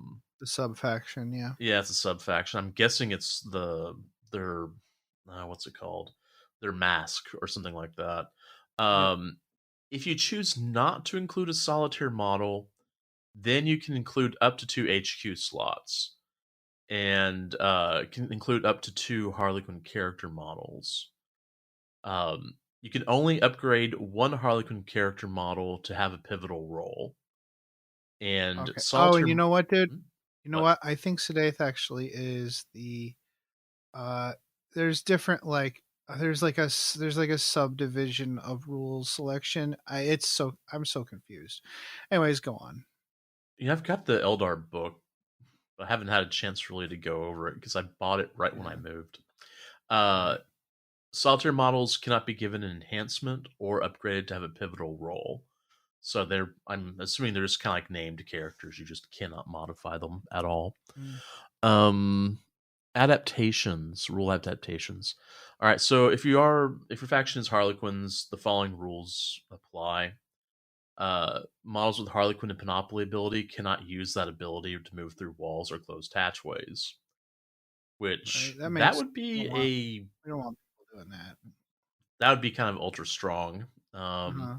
[SPEAKER 1] sub faction, yeah.
[SPEAKER 2] yeah, it's a sub faction. I'm guessing it's their what's it called? Their mask or something like that. If you choose not to include a solitaire model, then you can include up to 2 HQ slots, and can include up to 2 Harlequin character models. You can only upgrade one Harlequin character model to have a pivotal role. And
[SPEAKER 1] Okay. Oh,
[SPEAKER 2] Solitaire.
[SPEAKER 1] and you know what, dude?
[SPEAKER 2] Hmm?
[SPEAKER 1] You know what? I think Sedath actually is the uh there's different like there's like a subdivision of rules selection. I'm so confused. Anyways, go on.
[SPEAKER 2] Yeah, I've got the Eldar book, but I haven't had a chance really to go over it because I bought it right when I
[SPEAKER 1] Yeah.
[SPEAKER 2] moved.
[SPEAKER 1] Right.
[SPEAKER 2] Solitaire models cannot be given an enhancement or upgraded to have a pivotal role. So I'm assuming they're just kind of like named characters. You just cannot modify them at all.
[SPEAKER 1] Mm.
[SPEAKER 2] Um, rule adaptations. All right, so if your faction is Harlequins, the following rules apply. Models with Harlequin and Panoply ability cannot use that ability to move through walls or closed hatchways. Which
[SPEAKER 1] Right. That
[SPEAKER 2] that
[SPEAKER 1] makes
[SPEAKER 2] would be
[SPEAKER 1] we don't want people doing that.
[SPEAKER 2] that would be kind of ultra strong.
[SPEAKER 1] Uh-huh.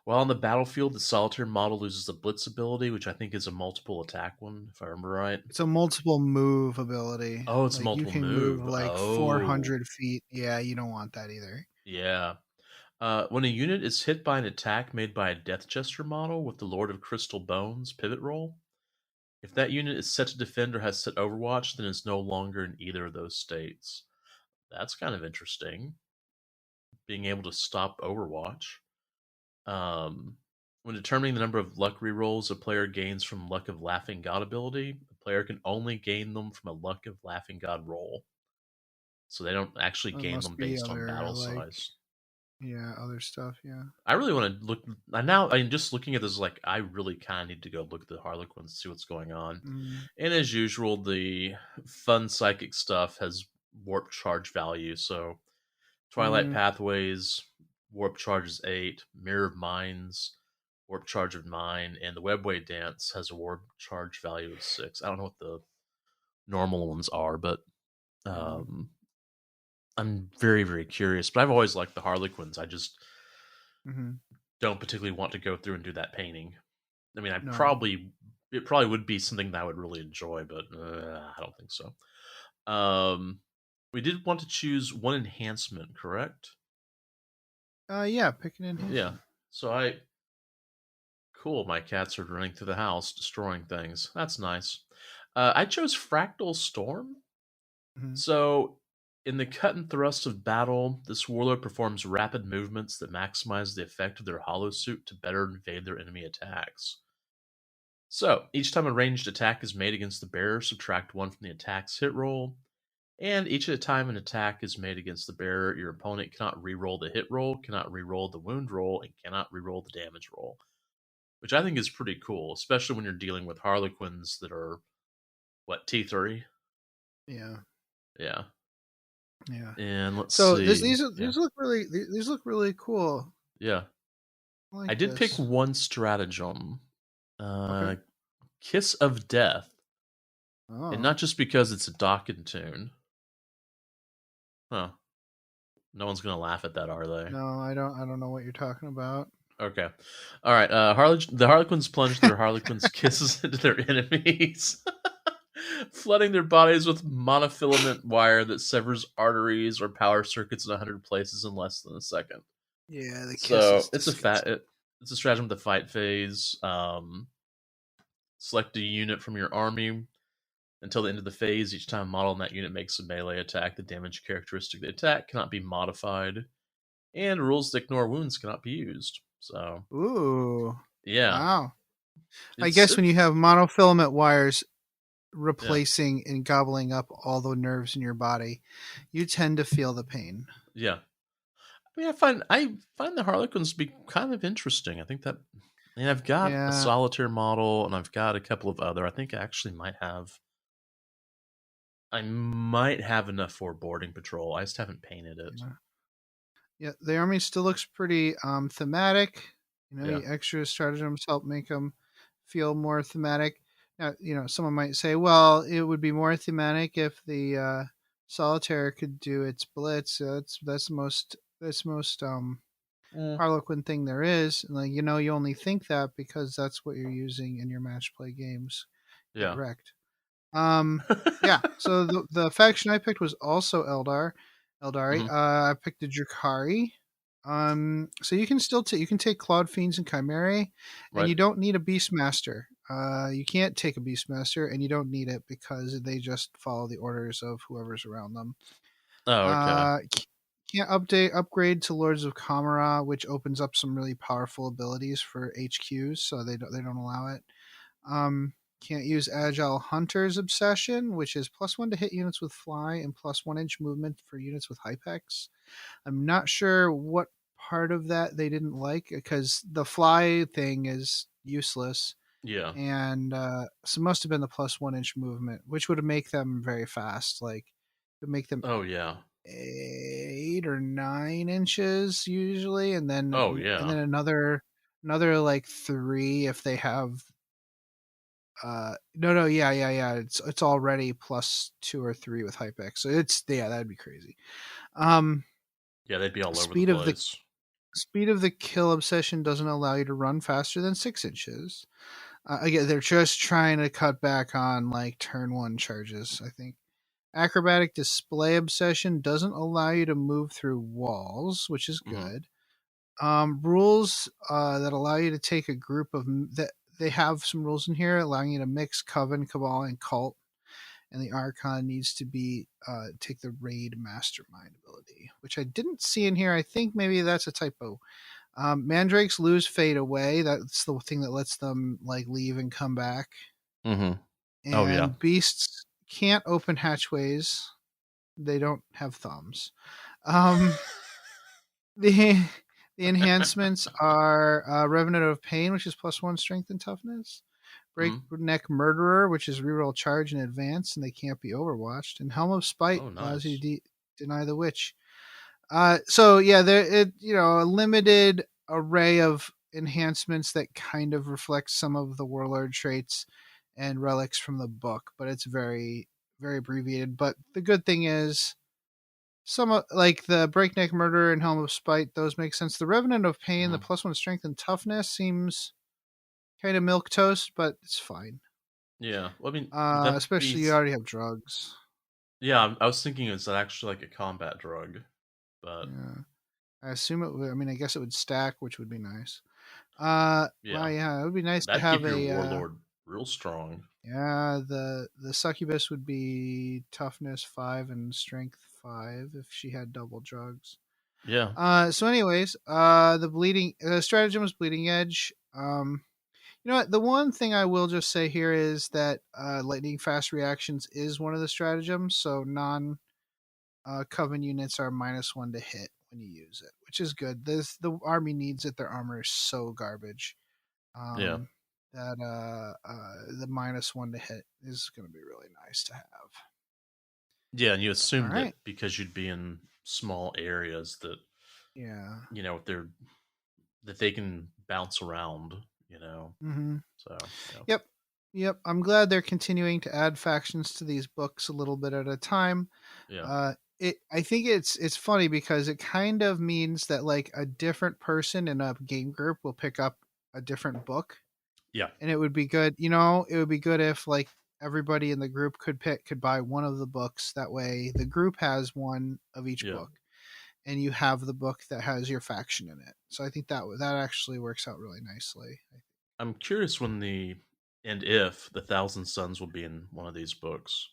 [SPEAKER 2] While on the battlefield, the Solitaire model loses the Blitz ability, which I think is a multiple attack one, if I remember right.
[SPEAKER 1] It's a multiple move ability.
[SPEAKER 2] Oh, it's a
[SPEAKER 1] like
[SPEAKER 2] multiple
[SPEAKER 1] you can
[SPEAKER 2] move.
[SPEAKER 1] move like
[SPEAKER 2] Oh.
[SPEAKER 1] 400 feet. Yeah, you don't want that either.
[SPEAKER 2] Yeah. When a unit is hit by an attack made by a Death Jester model with the Lord of Crystal Bones pivot roll, if that unit is set to defend or has set Overwatch, then it's no longer in either of those states. That's kind of interesting. Being able to stop Overwatch. When determining the number of luck rerolls a player gains from Luck of Laughing God ability, the player can only gain them from a Luck of Laughing God roll. So they don't actually
[SPEAKER 1] It
[SPEAKER 2] gain
[SPEAKER 1] must
[SPEAKER 2] them
[SPEAKER 1] be
[SPEAKER 2] based on
[SPEAKER 1] other,
[SPEAKER 2] battle
[SPEAKER 1] like,
[SPEAKER 2] size.
[SPEAKER 1] Yeah, other stuff. Yeah.
[SPEAKER 2] I really want to look. Now, I mean, just looking at this, like, I really kind of need to go look at the Harlequins, see what's going on.
[SPEAKER 1] Mm.
[SPEAKER 2] And as usual, the fun psychic stuff has warp charge value. So, Twilight
[SPEAKER 1] Mm.
[SPEAKER 2] Pathways, warp charge is 8, Mirror of Minds, warp charge of 9, and the Webway Dance has a warp charge value of 6. I don't know what the normal ones are, but I'm very, very curious. But I've always liked the Harlequins. I just don't particularly want to go through and do that painting. I mean, it probably would be something that I would really enjoy, but I don't think so. We did want to choose one enhancement, correct?
[SPEAKER 1] Yeah, pick an enhancement.
[SPEAKER 2] Yeah. So cool. My cats are running through the house, destroying things. That's nice. I chose Fractal Storm. So, in the cut and thrust of battle, this warlord performs rapid movements that maximize the effect of their hollow suit to better evade their enemy attacks. So, each time a ranged attack is made against the bearer, subtract 1 from the attack's hit roll. And each time an attack is made against the bearer, your opponent cannot reroll the hit roll, cannot reroll the wound roll, and cannot reroll the damage roll. Which I think is pretty cool, especially when you're dealing with Harlequins that are, what, T3?
[SPEAKER 1] Yeah.
[SPEAKER 2] Yeah.
[SPEAKER 1] Yeah.
[SPEAKER 2] And let's
[SPEAKER 1] so
[SPEAKER 2] see.
[SPEAKER 1] These look really cool.
[SPEAKER 2] Yeah. I did pick one stratagem.
[SPEAKER 1] Okay.
[SPEAKER 2] Kiss of Death.
[SPEAKER 1] Oh.
[SPEAKER 2] And not just because it's a Dokken tune. Huh. No one's gonna laugh at that, are they?
[SPEAKER 1] No, I don't know what you're talking about.
[SPEAKER 2] Okay. All right. The Harlequins plunge their Harlequins kisses into their enemies, flooding their bodies with monofilament wire that severs arteries or power circuits in 100 places in less than a second.
[SPEAKER 1] Yeah, the kiss.
[SPEAKER 2] So it's it's a stratagem with the fight phase. Select a unit from your army until the end of the phase. Each time a model in that unit makes a melee attack, the damage characteristic of the attack cannot be modified, and rules that ignore wounds cannot be used. So,
[SPEAKER 1] ooh,
[SPEAKER 2] yeah.
[SPEAKER 1] Wow. I guess when you have monofilament wires replacing and gobbling up all the nerves in your body, you tend to feel the pain.
[SPEAKER 2] Yeah. I mean, I find the Harlequins to be kind of interesting. I think that, and I've got a Solitaire model, and I've got a couple of other. I think I actually might have enough for boarding patrol. I just haven't painted it.
[SPEAKER 1] Yeah, the army still looks pretty thematic. Extra stratagems help make them feel more thematic. Now, someone might say, well, it would be more thematic if the Solitaire could do its blitz. That's the most Harlequin thing there is. And you only think that because that's what you're using in your match play games.
[SPEAKER 2] Yeah.
[SPEAKER 1] Correct. Yeah. So the faction I picked was also Eldar. Eldari.
[SPEAKER 2] Mhm.
[SPEAKER 1] I picked a Drakari. So you can still you can take Claude Fiends and Chimerae, and
[SPEAKER 2] Right.
[SPEAKER 1] you don't need a Beastmaster. You can't take a Beastmaster, and you don't need it because they just follow the orders of whoever's around them.
[SPEAKER 2] Oh, okay.
[SPEAKER 1] Can't upgrade to Lords of Kamara, which opens up some really powerful abilities for HQs, so they don't allow it. Can't use Agile Hunter's Obsession, which is +1 to hit units with fly and +1 inch movement for units with Hypex. I'm not sure what part of that they didn't like because the fly thing is useless,
[SPEAKER 2] Yeah.
[SPEAKER 1] and so it must have been the +1 inch movement, which would make them very fast. Like, it would make them
[SPEAKER 2] Oh, yeah.
[SPEAKER 1] 8 or 9 inches usually, and then
[SPEAKER 2] Oh, yeah.
[SPEAKER 1] another like 3 if they have. No, yeah. It's already +2 or 3 with Hypex, so that'd be crazy.
[SPEAKER 2] Yeah, they'd be all over the
[SPEAKER 1] Speed of the
[SPEAKER 2] place.
[SPEAKER 1] kill obsession doesn't allow you to run faster than 6 inches. Again, they're just trying to cut back on like turn 1 charges, I think. Acrobatic display obsession doesn't allow you to move through walls, which is
[SPEAKER 2] Mhm.
[SPEAKER 1] good. Rules that allow you to take a group of that they have some rules in here allowing you to mix Coven, Cabal, and Cult. And the Archon needs to be take the Raid Mastermind ability, which I didn't see in here. I think maybe that's a typo. Mandrakes lose fade away. That's the thing that lets them like leave and come back.
[SPEAKER 2] Mhm.
[SPEAKER 1] And
[SPEAKER 2] Oh, yeah.
[SPEAKER 1] beasts can't open hatchways. They don't have thumbs. Um, the enhancements are Revenant of Pain, which is +1 strength and toughness. Breakneck Murderer, which is reroll charge in advance, and they can't be overwatched. And Helm of Spite
[SPEAKER 2] Oh,
[SPEAKER 1] allows you
[SPEAKER 2] nice.
[SPEAKER 1] to deny the witch. So yeah, there a limited array of enhancements that kind of reflect some of the warlord traits and relics from the book, but it's very very abbreviated. But the good thing is like the Breakneck Murderer and Helm of Spite, those make sense. The Revenant of Pain, the
[SPEAKER 2] Mhm.
[SPEAKER 1] +1 strength and toughness seems kind of milk toast, but it's fine.
[SPEAKER 2] Yeah. Well, I mean, would that
[SPEAKER 1] Especially you already have drugs.
[SPEAKER 2] Yeah, I was thinking, is that actually like a combat drug? But
[SPEAKER 1] Yeah, I assume it would. I mean, I guess it would stack, which would be nice. Well,
[SPEAKER 2] yeah,
[SPEAKER 1] yeah, it would be nice to
[SPEAKER 2] that'd
[SPEAKER 1] have
[SPEAKER 2] keep your
[SPEAKER 1] a.
[SPEAKER 2] warlord real strong.
[SPEAKER 1] Yeah, the succubus would be toughness 5 and strength 5 if she had double drugs.
[SPEAKER 2] Yeah.
[SPEAKER 1] So anyways, the stratagem was bleeding edge. You know what? The one thing I will just say here is that lightning fast reactions is one of the stratagems. So non coven units are -1 to hit when you use it, which is good. The army needs it. Their armor is so garbage.
[SPEAKER 2] Yeah.
[SPEAKER 1] That the -1 to hit is going to be really nice to have.
[SPEAKER 2] Yeah, and you
[SPEAKER 1] All
[SPEAKER 2] assume
[SPEAKER 1] right.
[SPEAKER 2] that because you'd be in small areas that
[SPEAKER 1] Yeah.
[SPEAKER 2] that they can bounce around,
[SPEAKER 1] Mm-hmm.
[SPEAKER 2] So, yeah.
[SPEAKER 1] Yep. I'm glad they're continuing to add factions to these books a little bit at a time.
[SPEAKER 2] Yeah.
[SPEAKER 1] I think it's funny because it kind of means that like a different person in a game group will pick up a different book.
[SPEAKER 2] Yeah.
[SPEAKER 1] And it would be good, it would be good if like everybody in the group could buy one of the books. That way the group has one of each book and you have the book that has your faction in it. So I think that actually works out really nicely.
[SPEAKER 2] I'm curious if the Thousand Sons will be in one of these books.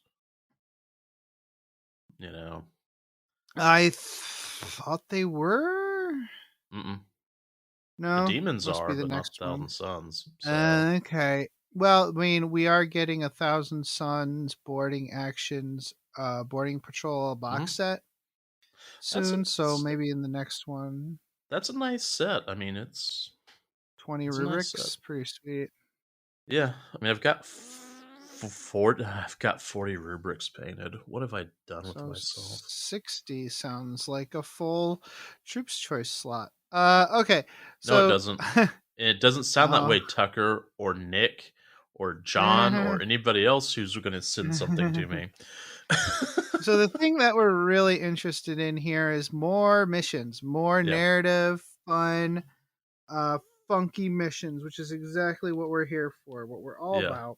[SPEAKER 1] I thought they were.
[SPEAKER 2] Mm-mm.
[SPEAKER 1] No,
[SPEAKER 2] The demons
[SPEAKER 1] must be
[SPEAKER 2] are,
[SPEAKER 1] the
[SPEAKER 2] but not
[SPEAKER 1] next
[SPEAKER 2] the Thousand
[SPEAKER 1] one.
[SPEAKER 2] Sons. So.
[SPEAKER 1] Okay. Well, I mean, we are getting a Thousand Sons boarding actions, boarding patrol box set soon. So maybe in the next one.
[SPEAKER 2] That's a nice set. I mean, it's
[SPEAKER 1] 20
[SPEAKER 2] a nice set.
[SPEAKER 1] rubrics, pretty sweet.
[SPEAKER 2] Yeah, I mean, I've got 40 rubrics painted. What have I done with myself?
[SPEAKER 1] 60 sounds like a full troops choice slot. Okay. So
[SPEAKER 2] no, it doesn't. It doesn't sound that way, Tucker or Nick or John or anybody else who's going to send something to me.
[SPEAKER 1] So the thing that we're really interested in here is more missions, more narrative, fun, funky missions, which is exactly what we're here for, what we're all about.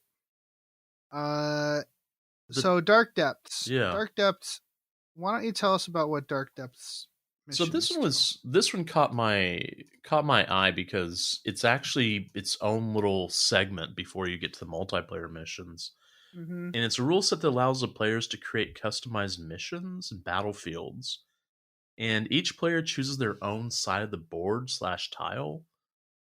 [SPEAKER 1] So Dark Depths.
[SPEAKER 2] Yeah.
[SPEAKER 1] Dark Depths why don't you tell us about what Dark Depths
[SPEAKER 2] So
[SPEAKER 1] missions
[SPEAKER 2] this one caught my eye because it's actually its own little segment before you get to the multiplayer missions.
[SPEAKER 1] do? Mm-hmm.
[SPEAKER 2] And it's a rule set that allows the players to create customized missions and battlefields. And each player chooses their own side of the board / tile.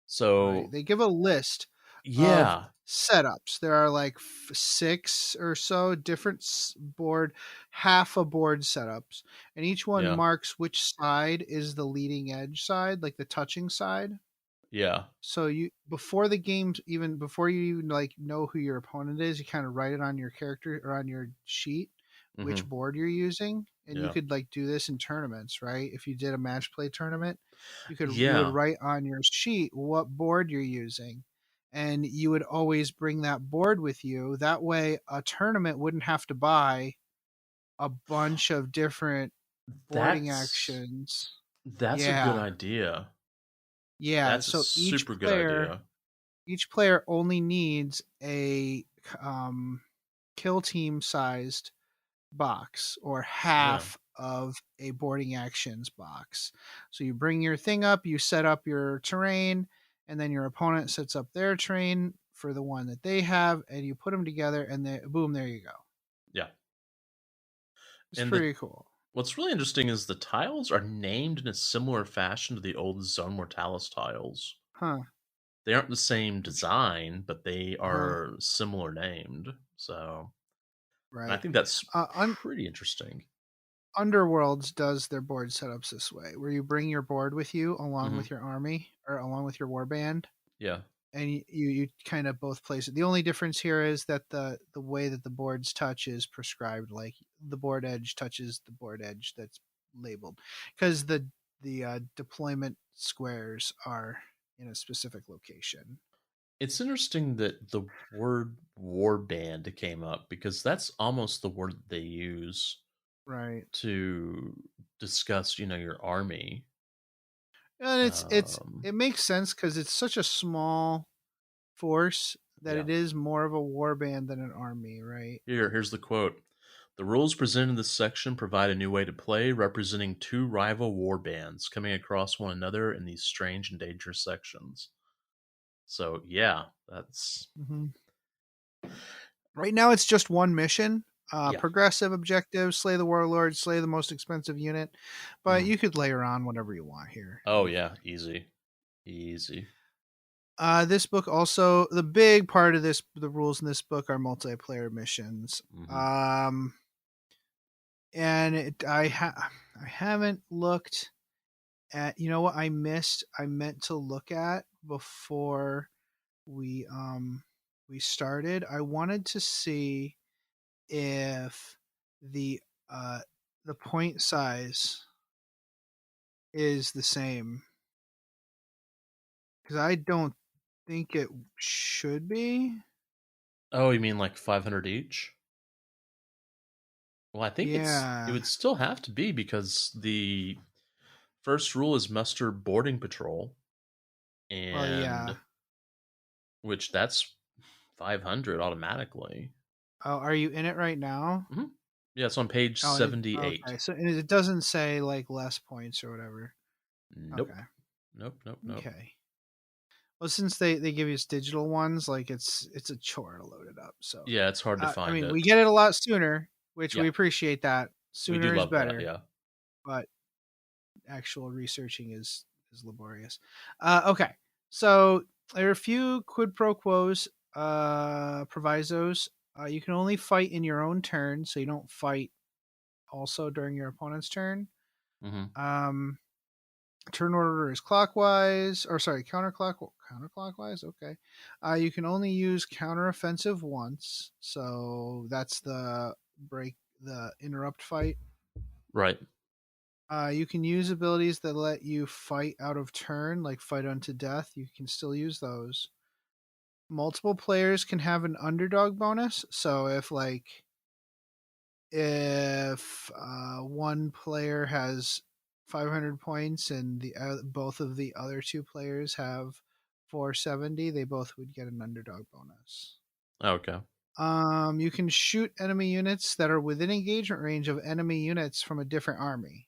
[SPEAKER 2] So
[SPEAKER 1] Right. They give a list of
[SPEAKER 2] yeah,
[SPEAKER 1] setups. There are like 6 or so different half a board setups, and each one
[SPEAKER 2] yeah,
[SPEAKER 1] marks which side is the leading edge side, like the touching side.
[SPEAKER 2] yeah,
[SPEAKER 1] So you before the games, even before you even like know who your opponent is, you kind of write it on your character or on your sheet which
[SPEAKER 2] hmm,
[SPEAKER 1] board you're using, and you
[SPEAKER 2] yeah,
[SPEAKER 1] could like do this in tournaments, right? If you did a match play tournament, you would
[SPEAKER 2] yeah.
[SPEAKER 1] write on your sheet what board you're using, and you would always bring that board with you. That way, a tournament wouldn't have to buy a bunch of different boarding
[SPEAKER 2] That's
[SPEAKER 1] actions.
[SPEAKER 2] that's a good
[SPEAKER 1] Yeah,
[SPEAKER 2] idea.
[SPEAKER 1] yeah.
[SPEAKER 2] That's a
[SPEAKER 1] So
[SPEAKER 2] super good idea.
[SPEAKER 1] each player only needs a um, kill team sized box or
[SPEAKER 2] Yeah,
[SPEAKER 1] half of a boarding actions box. So you bring your thing up, you set up your terrain, and then your opponent sets up their terrain for the one that they have, and you put them together, and then boom, there you go.
[SPEAKER 2] yeah.
[SPEAKER 1] It's
[SPEAKER 2] And
[SPEAKER 1] pretty cool.
[SPEAKER 2] what's really interesting is the tiles are named in a similar fashion to the old Zone Mortalis tiles.
[SPEAKER 1] Huh.
[SPEAKER 2] They aren't the same
[SPEAKER 1] Which,
[SPEAKER 2] design, but they
[SPEAKER 1] uh-huh.
[SPEAKER 2] are similar named. So, and I
[SPEAKER 1] Right.
[SPEAKER 2] think that's
[SPEAKER 1] Un-
[SPEAKER 2] pretty interesting.
[SPEAKER 1] Underworlds does their board setups this way, where you bring your board with you along
[SPEAKER 2] Hmm.
[SPEAKER 1] with your army or along with your warband,
[SPEAKER 2] Yeah,
[SPEAKER 1] and you kind of both place it. The only difference here is that the way that the boards touch is prescribed. Like the board edge touches the board edge that's labeled, because the deployment squares are in a specific location.
[SPEAKER 2] it's interesting that the word warband came up because that's almost the word that they use
[SPEAKER 1] Right.
[SPEAKER 2] to discuss, your army.
[SPEAKER 1] And
[SPEAKER 2] Um,
[SPEAKER 1] it makes sense because it's such a small force that
[SPEAKER 2] yeah.
[SPEAKER 1] it is more of a warband than an army, right?
[SPEAKER 2] Here's the quote. The rules presented in this section provide a new way to play, representing two rival war bands coming across one another in these strange and dangerous sections. So yeah, that's
[SPEAKER 1] Mm-hmm. Right now, it's just one mission.
[SPEAKER 2] yeah.
[SPEAKER 1] Progressive objective: slay the warlord, slay the most expensive unit. But
[SPEAKER 2] Mhm.
[SPEAKER 1] you could layer on whatever you want here.
[SPEAKER 2] Oh yeah, easy, easy.
[SPEAKER 1] This book also, the big part of the rules in this book are multiplayer missions.
[SPEAKER 2] Hmm.
[SPEAKER 1] And I haven't looked at, you know what I missed. I meant to look at before we started. I wanted to see if the uh the point size is the same, because I don't think it should be.
[SPEAKER 2] Oh, you mean like 500 each? Well, I think it
[SPEAKER 1] Yeah.
[SPEAKER 2] would still have to be because the first rule is muster boarding patrol,
[SPEAKER 1] Well, yeah.
[SPEAKER 2] and which that's 500 automatically.
[SPEAKER 1] Oh, are you in it right now?
[SPEAKER 2] Hmm. Yeah, it's on page
[SPEAKER 1] Oh,
[SPEAKER 2] 78.
[SPEAKER 1] okay. So it doesn't say like less points or whatever.
[SPEAKER 2] Nope.
[SPEAKER 1] Okay.
[SPEAKER 2] Nope.
[SPEAKER 1] Okay. Well, since they give us digital ones, like it's a chore to load it up. So,
[SPEAKER 2] Yeah, it's hard to
[SPEAKER 1] I
[SPEAKER 2] find
[SPEAKER 1] mean, we
[SPEAKER 2] it.
[SPEAKER 1] get it a lot sooner, which we
[SPEAKER 2] Yeah,
[SPEAKER 1] appreciate that.
[SPEAKER 2] we do
[SPEAKER 1] Sooner is
[SPEAKER 2] love that.
[SPEAKER 1] better,
[SPEAKER 2] Yeah.
[SPEAKER 1] but actual researching is laborious. Okay, so there are a few quid pro quos, provisos. You can only fight in your own turn, so you don't fight also during your opponent's turn.
[SPEAKER 2] Hmm.
[SPEAKER 1] Um, turn order is clockwise, or sorry, counterclockwise. Okay, you can only use counteroffensive once, so that's the interrupt fight.
[SPEAKER 2] Right.
[SPEAKER 1] You can use abilities that let you fight out of turn, like fight unto death. You can still use those. Multiple players can have an underdog bonus. So if one player has 500 points and the both of the other two players have 470, they both would get an underdog bonus.
[SPEAKER 2] Okay.
[SPEAKER 1] You can shoot enemy units that are within engagement range of enemy units from a different army.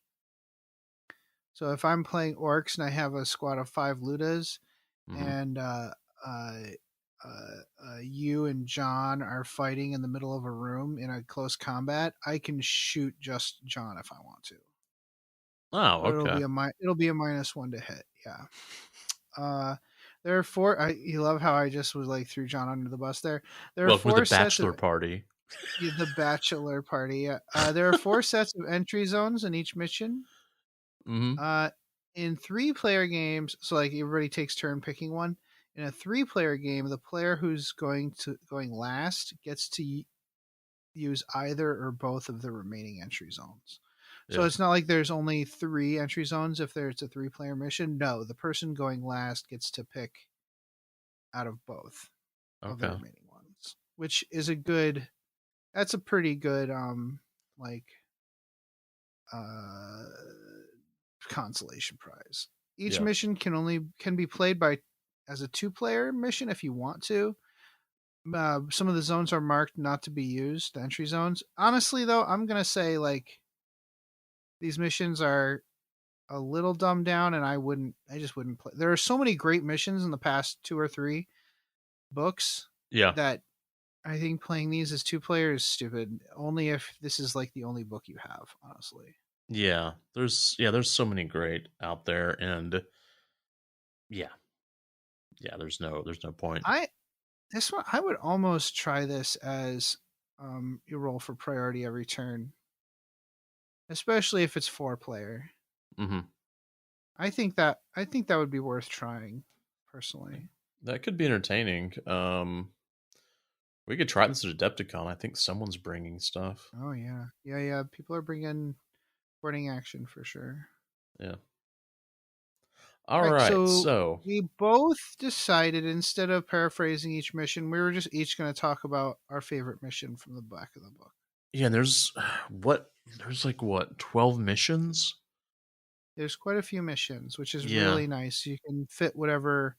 [SPEAKER 1] So if I'm playing orcs and I have a squad of 5 Ludas, and you and John are fighting in the middle of a room in a close combat, I can shoot just John if I want to.
[SPEAKER 2] Oh,
[SPEAKER 1] But
[SPEAKER 2] okay.
[SPEAKER 1] it'll be a -1 to hit. Yeah. There are 4. You love how I just was like threw John under the bus there. There are
[SPEAKER 2] Welcome to
[SPEAKER 1] 4
[SPEAKER 2] the
[SPEAKER 1] sets
[SPEAKER 2] bachelor
[SPEAKER 1] of
[SPEAKER 2] party.
[SPEAKER 1] the bachelor party. There are 4 sets of entry zones in each mission. In 3-player games, so like everybody takes turn picking one. In a 3-player game, the player who's going last gets to use either or both of the remaining entry zones. So
[SPEAKER 2] Yeah.
[SPEAKER 1] it's not like there's only 3 entry zones if there's a 3-player mission. No, the person going last gets to pick out of both of the
[SPEAKER 2] Okay.
[SPEAKER 1] remaining ones, which is that's a pretty good consolation prize. Each
[SPEAKER 2] Yeah.
[SPEAKER 1] mission can be played as a 2-player mission if you want to. Some of the zones are marked not to be used, the entry zones. Honestly, though, I'm gonna say like these missions are a little dumbed down, and I just wouldn't play. There are so many great missions in the past 2 or 3 books
[SPEAKER 2] Yeah.
[SPEAKER 1] that I think playing these as 2-player is stupid. Only if this is like the only book you have, honestly.
[SPEAKER 2] Yeah. There's so many great out there, and yeah, there's no point.
[SPEAKER 1] This one I would almost try this as you roll for priority every turn, especially if it's 4-player. I think that would be worth trying, personally.
[SPEAKER 2] That could be entertaining. We could try this at Adepticon. I think someone's bringing stuff.
[SPEAKER 1] Oh yeah. People are bringing boarding action for sure.
[SPEAKER 2] Yeah. All right. So
[SPEAKER 1] we both decided, instead of paraphrasing each mission, we were just each going to talk about our favorite mission from the back of the book.
[SPEAKER 2] Yeah, and there's like 12 missions?
[SPEAKER 1] There's quite a few missions, which is really nice. You can fit whatever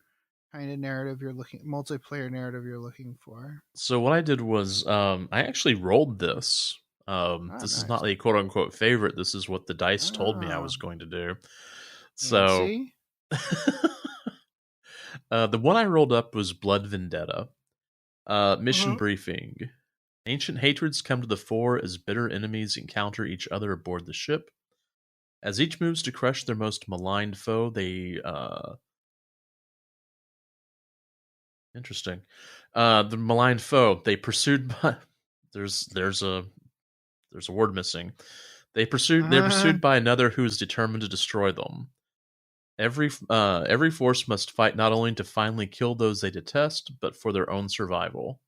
[SPEAKER 1] kind of multiplayer narrative you're looking for.
[SPEAKER 2] So what I did was I actually rolled this. This is not a quote unquote favorite. This is what the dice told me I was going to do. So the one I rolled up was Blood Vendetta. Mission briefing. Ancient hatreds come to the fore as bitter enemies encounter each other aboard the ship. As each moves to crush their most maligned foe, they interesting. The maligned foe, they pursued by there's a word missing. They're pursued by another who is determined to destroy them. Every force must fight not only to finally kill those they detest, but for their own survival.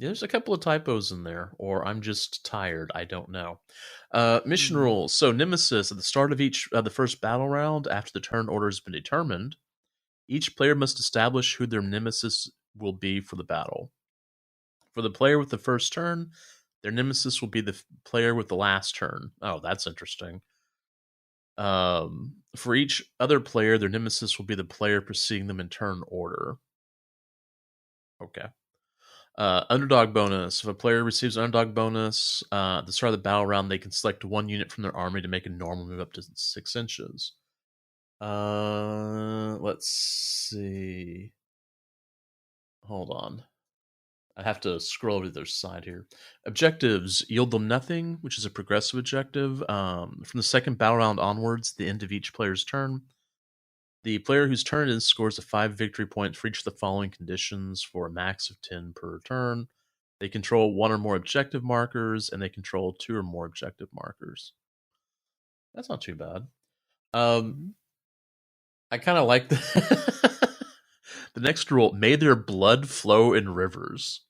[SPEAKER 2] There's a couple of typos in there, or I'm just tired. I don't know. Mission rules. So Nemesis, at the start of the first battle round, after the turn order has been determined, each player must establish who their nemesis will be for the battle. For the player with the first turn, their nemesis will be the player with the last turn. Oh, that's interesting. For each other player, their nemesis will be the player preceding them in turn order. Okay. Underdog bonus. If a player receives an underdog bonus at the start of the battle round, they can select one unit from their army to make a normal move up to 6 inches. Let's see. Hold on. I have to scroll over to the other side here. Objectives. Yield them nothing, which is a progressive objective. From the second battle round onwards, the end of each player's turn, the player whose turn it is scores a 5 victory points for each of the following conditions for a max of 10 per turn. They control 1 or more objective markers, and they control 2 or more objective markers. That's not too bad. I kind of like the the next rule. May their blood flow in rivers.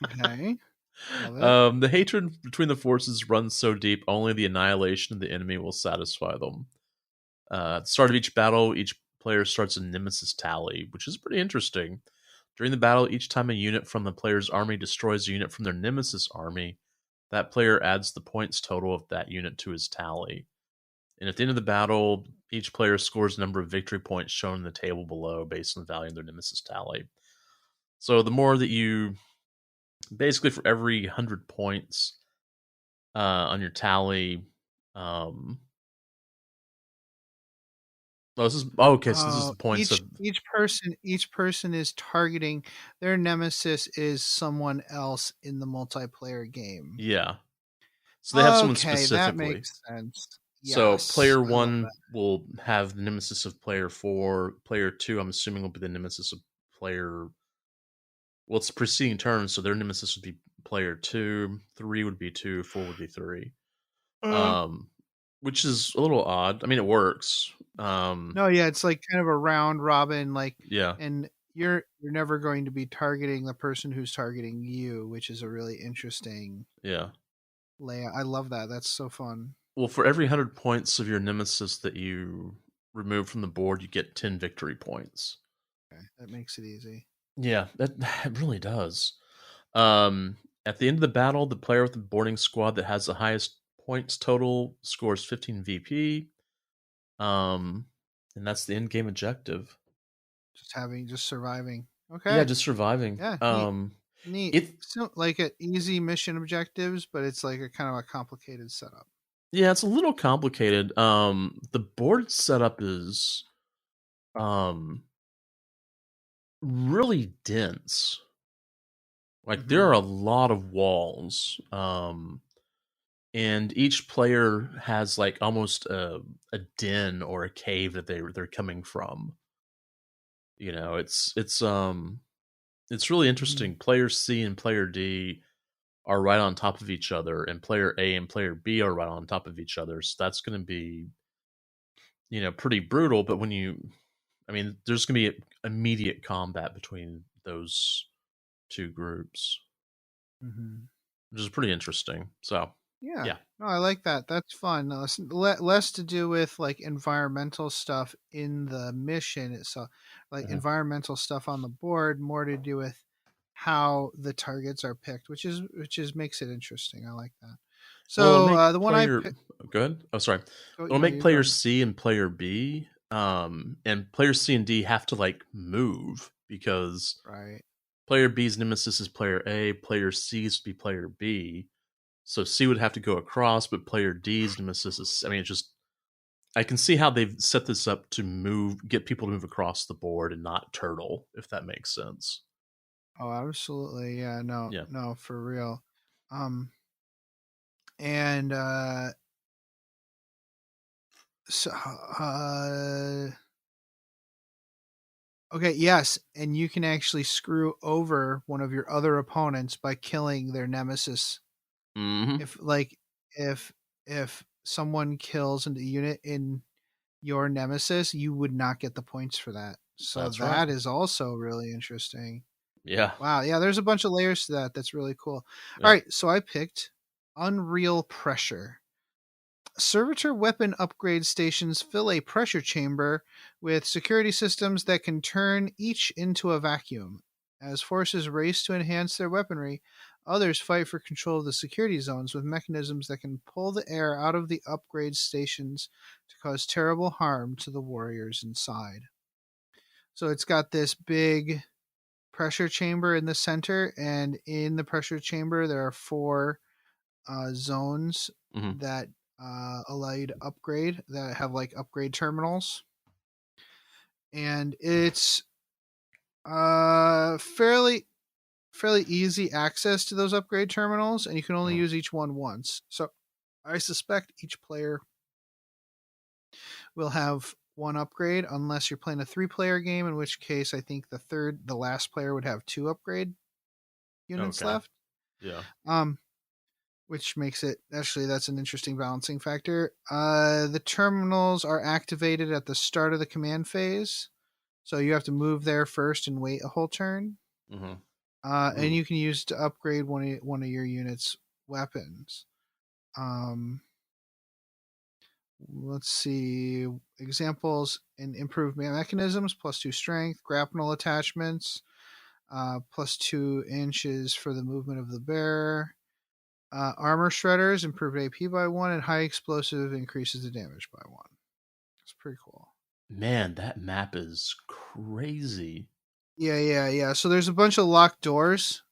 [SPEAKER 1] Okay.
[SPEAKER 2] The hatred between the forces runs so deep, only the annihilation of the enemy will satisfy them. At the start of each battle, each player starts a nemesis tally, which is pretty interesting. During the battle, each time a unit from the player's army destroys a unit from their nemesis army, that player adds the points total of that unit to his tally. And at the end of the battle, each player scores a number of victory points shown in the table below based on the value of their nemesis tally. So the more that you, basically for every 100 points on your tally, this is okay. So this is the points of
[SPEAKER 1] each person is targeting their nemesis is someone else in the multiplayer game.
[SPEAKER 2] yeah. So they have someone
[SPEAKER 1] Okay,
[SPEAKER 2] specifically.
[SPEAKER 1] that makes sense.
[SPEAKER 2] So
[SPEAKER 1] Yes,
[SPEAKER 2] player
[SPEAKER 1] I love
[SPEAKER 2] 1
[SPEAKER 1] that.
[SPEAKER 2] will have the nemesis of player 4. Player 2, I'm assuming, will be the nemesis of player. Well, it's preceding turn, so their nemesis would be player 2. 3 would be 2. 4 would be 3. Which is a little odd. I mean, it works.
[SPEAKER 1] No, yeah, it's like kind of a round robin, like,
[SPEAKER 2] Yeah.
[SPEAKER 1] and you're never going to be targeting the person who's targeting you, which is a really interesting
[SPEAKER 2] Yeah.
[SPEAKER 1] layout. I love that. That's so fun.
[SPEAKER 2] Well, for every 100 points of your nemesis that you remove from the board, you get 10 victory points.
[SPEAKER 1] Okay, that makes it easy.
[SPEAKER 2] Yeah, that really does. At the end of the battle, the player with the boarding squad that has the highest points total scores 15 VP. And that's the end game objective.
[SPEAKER 1] Just surviving. Okay.
[SPEAKER 2] Yeah, just surviving.
[SPEAKER 1] Yeah, neat. So, like easy mission objectives, but it's like a kind of a complicated setup.
[SPEAKER 2] Yeah, it's a little complicated. The board setup is really dense. Like there are a lot of walls. And each player has like almost a den or a cave that they're coming from. You know, it's really interesting. Player C and player D are right on top of each other, and player A and player B are right on top of each other. So that's going to be, pretty brutal. But there's going to be immediate combat between those two groups, which is pretty interesting. So
[SPEAKER 1] yeah. No, I like that. That's fun. Less to do with like environmental stuff in the mission itself, like environmental stuff on the board, more to do with how the targets are picked, which makes it interesting. I like that. So the one I picked.
[SPEAKER 2] Good. Oh, sorry. It'll make player C and player B, and player C and D have to like move because player B's nemesis is player A, player C's be player B. So C would have to go across, but player D's nemesis is. I mean, it's just. I can see how they've set this up to get people to move across the board and not turtle, if that makes sense.
[SPEAKER 1] Oh, absolutely. Yeah. No, for real. And okay, yes, and you can actually screw over one of your other opponents by killing their nemesis. If someone kills a unit in your nemesis, you would not get the points for that. So that is also really interesting.
[SPEAKER 2] Yeah.
[SPEAKER 1] Wow. Yeah, there's a bunch of layers to that. That's really cool. Yeah. All right, so I picked Unreal Pressure. Servitor weapon upgrade stations fill a pressure chamber with security systems that can turn each into a vacuum. As forces race to enhance their weaponry, others fight for control of the security zones with mechanisms that can pull the air out of the upgrade stations to cause terrible harm to the warriors inside. So it's got this big pressure chamber in the center, and in the pressure chamber there are 4 zones that allow you to upgrade, that have like upgrade terminals, and it's fairly easy access to those upgrade terminals, and you can only use each one once. So I suspect each player will have one upgrade unless you're playing a 3-player game, in which case I think the last player would have 2 upgrade units left.
[SPEAKER 2] Yeah.
[SPEAKER 1] Which makes it, actually, that's an interesting balancing factor. The terminals are activated at the start of the command phase, so you have to move there first and wait a whole turn. And you can use to upgrade one of your unit's weapons. Let's see examples and improved mechanisms: +2 strength, grapnel attachments, +2 inches for the movement of the bearer. Armor shredders improve AP by 1, and high explosive increases the damage by 1. It's pretty cool.
[SPEAKER 2] Man, that map is crazy.
[SPEAKER 1] Yeah. So there's a bunch of locked doors.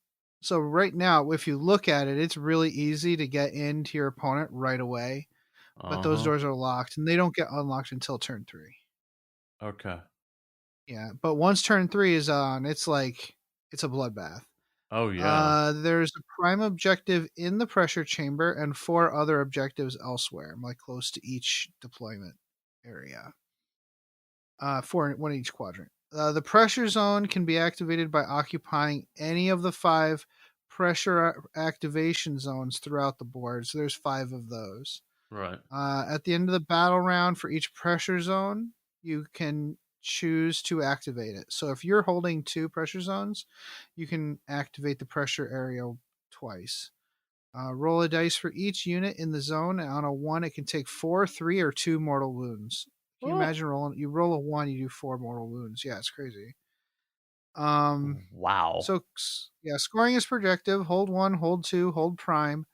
[SPEAKER 1] So right now, if you look at it, it's really easy to get into your opponent right away. But those doors are locked, and they don't get unlocked until turn 3.
[SPEAKER 2] Okay.
[SPEAKER 1] Yeah, but once turn 3 is on, it's like it's a bloodbath.
[SPEAKER 2] Oh yeah.
[SPEAKER 1] There's a prime objective in the pressure chamber and 4 other objectives elsewhere, like close to each deployment area. 4 one in each quadrant. The pressure zone can be activated by occupying any of the 5 pressure activation zones throughout the board. So there's 5 of those.
[SPEAKER 2] Right.
[SPEAKER 1] At the end of the battle round for each pressure zone, you can choose to activate it. So if you're holding 2 pressure zones, you can activate the pressure area twice. Roll a dice for each unit in the zone, and on a 1, it can take 4, 3, or 2 mortal wounds. Can you imagine rolling? You roll a 1, you do 4 mortal wounds. Yeah, it's crazy.
[SPEAKER 2] Wow.
[SPEAKER 1] So yeah, scoring is projective. Hold 1, hold 2, hold prime.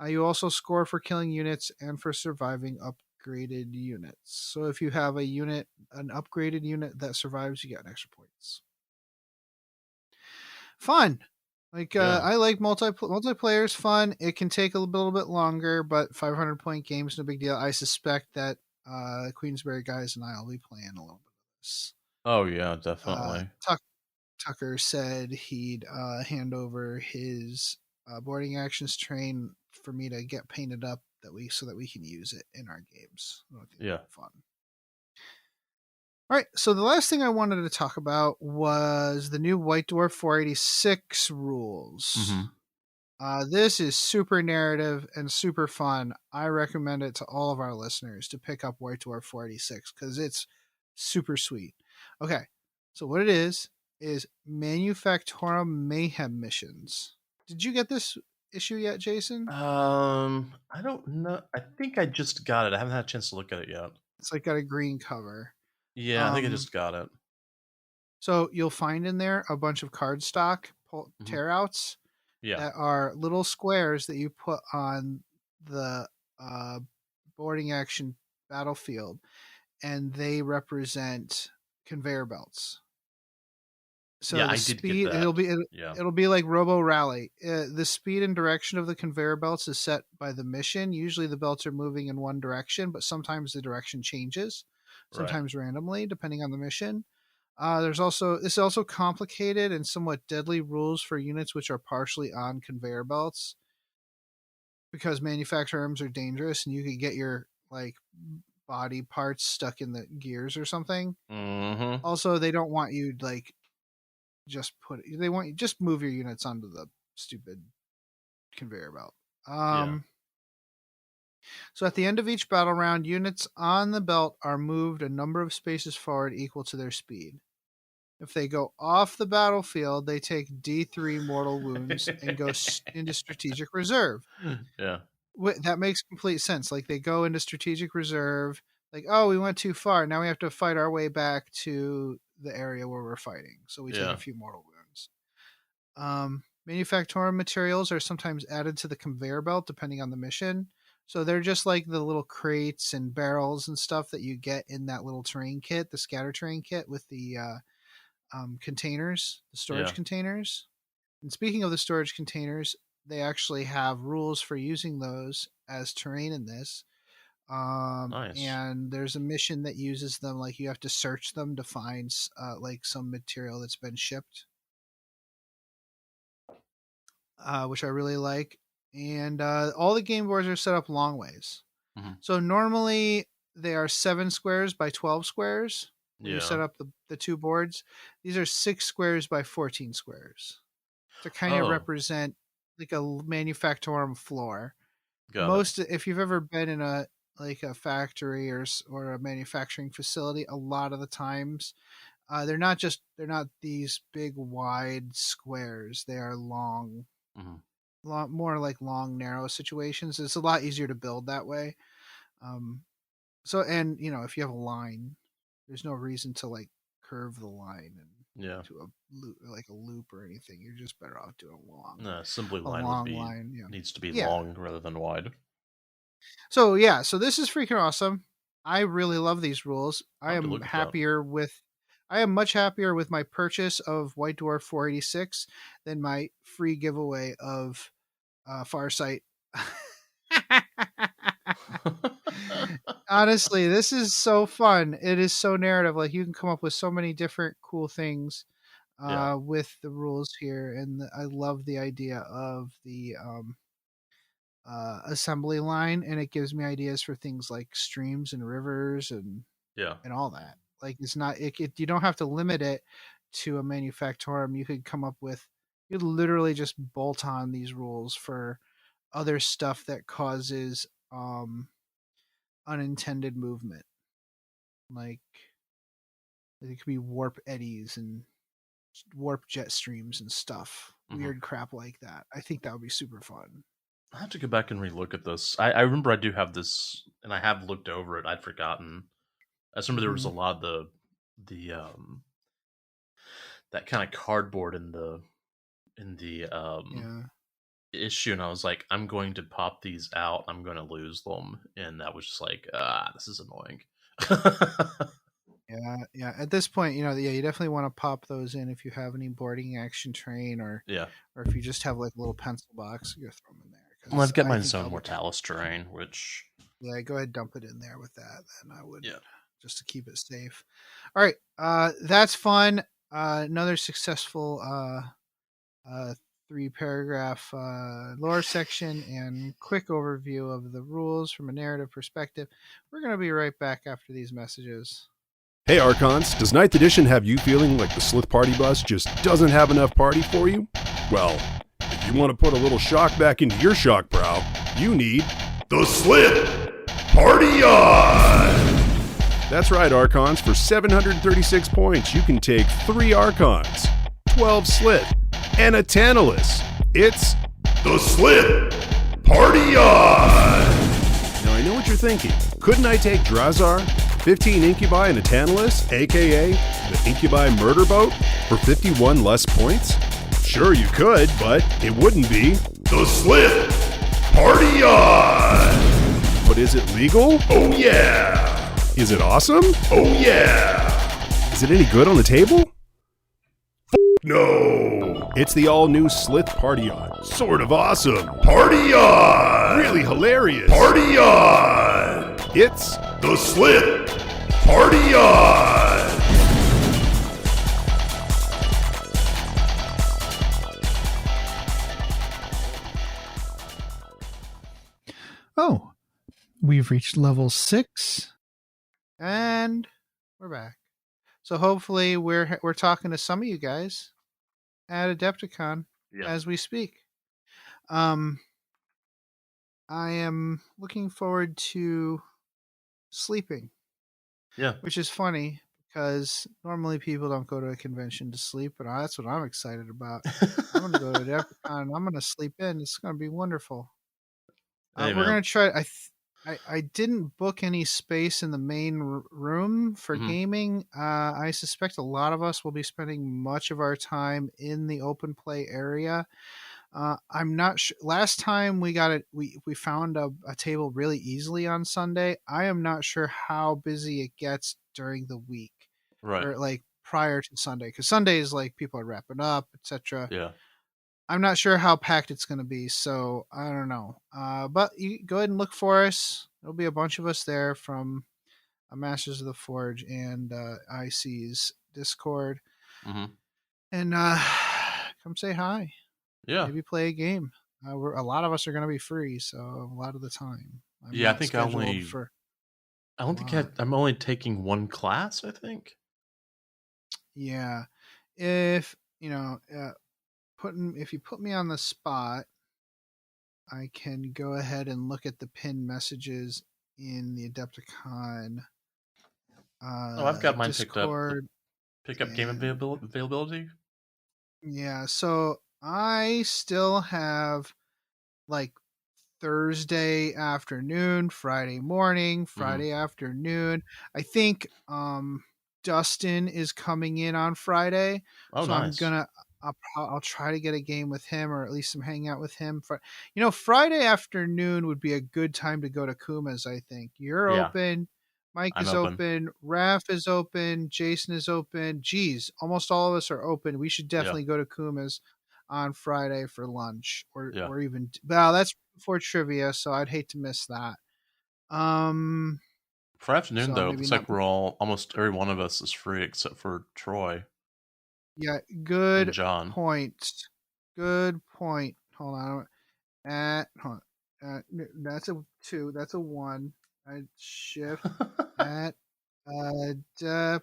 [SPEAKER 1] You also score for killing units and for surviving upgraded units. So if you have an upgraded unit that survives, you get an extra points. Fun. I like multiplayer's fun. It can take a little bit longer, but 500-point games, no big deal. I suspect that Queensberry guys and I will be playing a little bit of this.
[SPEAKER 2] Oh yeah, definitely.
[SPEAKER 1] Tucker said he'd hand over his boarding actions train for me to get painted up so that we can use it in our games.
[SPEAKER 2] Yeah.
[SPEAKER 1] Fun. All right, so the last thing I wanted to talk about was the new White Dwarf 486 rules. This is super narrative and super fun. I recommend it to all of our listeners to pick up White Dwarf 486 because it's super sweet. Okay, so what it is Manufactorum Mayhem missions. Did you get this issue yet, Jason?
[SPEAKER 2] I don't know. I think I just got it. I haven't had a chance to look at it yet.
[SPEAKER 1] It's like got a green cover.
[SPEAKER 2] Yeah, I think I just got it.
[SPEAKER 1] So you'll find in there a bunch of cardstock tear outs that are little squares that you put on the boarding action battlefield, and they represent conveyor belts. So
[SPEAKER 2] yeah,
[SPEAKER 1] the
[SPEAKER 2] I
[SPEAKER 1] speed
[SPEAKER 2] did get that.
[SPEAKER 1] it'll be like Robo Rally. The speed and direction of the conveyor belts is set by the mission. Usually the belts are moving in one direction, but sometimes the direction changes, sometimes randomly depending on the mission. This is also complicated and somewhat deadly rules for units which are partially on conveyor belts, because Manufactorums are dangerous and you could get your body parts stuck in the gears or something. Also, they don't want you they want you just move your units onto the stupid conveyor belt. So at the end of each battle round, units on the belt are moved a number of spaces forward equal to their speed. If they go off the battlefield, they take D3 mortal wounds and go into strategic reserve.
[SPEAKER 2] Yeah.
[SPEAKER 1] That makes complete sense. Like, they go into strategic reserve, like, oh, we went too far. Now we have to fight our way back to the area where we're fighting. So we take a few mortal wounds. Manufactorum materials are sometimes added to the conveyor belt depending on the mission. So they're just like the little crates and barrels and stuff that you get in that little terrain kit, the scatter terrain kit with the containers, the storage containers. And speaking of the storage containers, they actually have rules for using those as terrain in this.
[SPEAKER 2] Nice.
[SPEAKER 1] And there's a mission that uses them. Like, you have to search them to find some material that's been shipped, which I really like. And all the game boards are set up long ways. So normally they are 7 squares by 12 squares. You set up the 2 boards. These are 6 squares by 14 squares to kind of represent like a Manufactorum floor. If you've ever been in a factory or a manufacturing facility, a lot of the times they're not these big wide squares. They are long, more like long narrow situations. It's a lot easier to build that way. If you have a line, there's no reason to curve the line and
[SPEAKER 2] Yeah.
[SPEAKER 1] to a loop, like a loop or anything. You're just better off doing
[SPEAKER 2] No, assembly
[SPEAKER 1] a
[SPEAKER 2] line
[SPEAKER 1] long line. Yeah.
[SPEAKER 2] needs to be
[SPEAKER 1] Yeah.
[SPEAKER 2] long rather than wide.
[SPEAKER 1] So yeah, so this is freaking awesome. I really love these rules.
[SPEAKER 2] I'll have to look at that.
[SPEAKER 1] I am much happier with my purchase of White Dwarf 486 than my free giveaway of Farsight. Honestly, this is so fun. It is so narrative. Like you can come up with so many different cool things
[SPEAKER 2] Yeah.
[SPEAKER 1] with the rules here, and I love the idea of the assembly line, and it gives me ideas for things like streams and rivers and
[SPEAKER 2] Yeah.
[SPEAKER 1] all that. Like it's not you don't have to limit it to a Manufactorum. You could come up with you could literally just bolt on these rules for other stuff that causes unintended movement. Like it could be warp eddies and warp jet streams and stuff. Weird crap like that. I think that would be super fun.
[SPEAKER 2] I have to go back and relook at this. I remember I do have this, and I have looked over it. I'd forgotten. I just remember there was a lot of the that kind of cardboard in the issue, and I was like, I'm going to pop these out. I'm going to lose them, and that was just like, this is annoying.
[SPEAKER 1] Yeah. At this point, you definitely want to pop those in if you have any boarding action terrain, or if you just have like a little pencil box, you throw them in there.
[SPEAKER 2] Well, I've got my Zone Mortalis terrain, which
[SPEAKER 1] go ahead and dump it in there with that. Then I would, just to keep it safe. All right, that's fun. Another successful 3-paragraph lore section and quick overview of the rules from a narrative perspective. We're going to be right back after these messages.
[SPEAKER 10] Hey Archons, does 9th edition have you feeling like the Slith Party Bus just doesn't have enough party for you? Well, if you want to put a little shock back into your shock brow, you need the Slith Party On! That's right, Archons. For 736 points, you can take 3 Archons, 12 Slith, and a Tantalus. It's the Slith Party On! Now I know what you're thinking. Couldn't I take Drazar, 15 Incubi, and a Tantalus, aka the Incubi Murder Boat, for 51 less points? Sure you could, but it wouldn't be the Slith Party On! But is it legal? Oh yeah! Is it awesome? Oh yeah! Is it any good on the table? No! It's the all-new Slith Party On. Sort of awesome. Party On! Really hilarious. Party On! It's the Slith Party On!
[SPEAKER 1] Oh, we've reached level 6, and we're back. So hopefully we're talking to some of you guys at Adepticon as we speak. I am looking forward to sleeping.
[SPEAKER 2] Yeah.
[SPEAKER 1] Which is funny because normally people don't go to a convention to sleep, but that's what I'm excited about. I'm going to go to Adepticon and I'm going to sleep in. It's going to be wonderful. We're going to try. I didn't book any space in the main room for gaming. I suspect a lot of us will be spending much of our time in the open play area. I'm not sure. Last time we got it, we found a table really easily on Sunday. I am not sure how busy it gets during the week,
[SPEAKER 2] right?
[SPEAKER 1] Or like prior to Sunday, because Sunday is like people are wrapping up, etc.
[SPEAKER 2] Yeah.
[SPEAKER 1] I'm not sure how packed it's going to be, so I don't know. But you go ahead and look for us. There'll be a bunch of us there from Masters of the Forge and IC's Discord. And come say hi.
[SPEAKER 2] Yeah.
[SPEAKER 1] Maybe play a game. A lot of us are going to be free, so a lot of the time.
[SPEAKER 2] I think I'm only taking one class, I think.
[SPEAKER 1] Yeah. If you put me on the spot, I can go ahead and look at the pinned messages in the Adepticon.
[SPEAKER 2] I've got mine
[SPEAKER 1] Discord,
[SPEAKER 2] pick up game availability.
[SPEAKER 1] Yeah, so I still have like Thursday afternoon, Friday morning, Friday afternoon. I think Dustin is coming in on Friday.
[SPEAKER 2] Oh,
[SPEAKER 1] so
[SPEAKER 2] nice.
[SPEAKER 1] I'll try to get a game with him, or at least some hang out with him. Friday afternoon would be a good time to go to Kuma's, I think. You're
[SPEAKER 2] Yeah.
[SPEAKER 1] open. Mike
[SPEAKER 2] I'm
[SPEAKER 1] is
[SPEAKER 2] open.
[SPEAKER 1] open. Raph is open. Jason is open. Geez, almost all of us are open. We should definitely go to Kuma's on Friday for lunch, or even, well, that's before trivia, so I'd hate to miss that.
[SPEAKER 2] For afternoon,
[SPEAKER 1] so
[SPEAKER 2] though,
[SPEAKER 1] maybe
[SPEAKER 2] it's
[SPEAKER 1] not-
[SPEAKER 2] like we're all, almost every one of us is free except for Troy.
[SPEAKER 1] Yeah, good
[SPEAKER 2] And John.
[SPEAKER 1] point. Good point. Hold on. That's a 2. That's a 1. I shift at Adepticon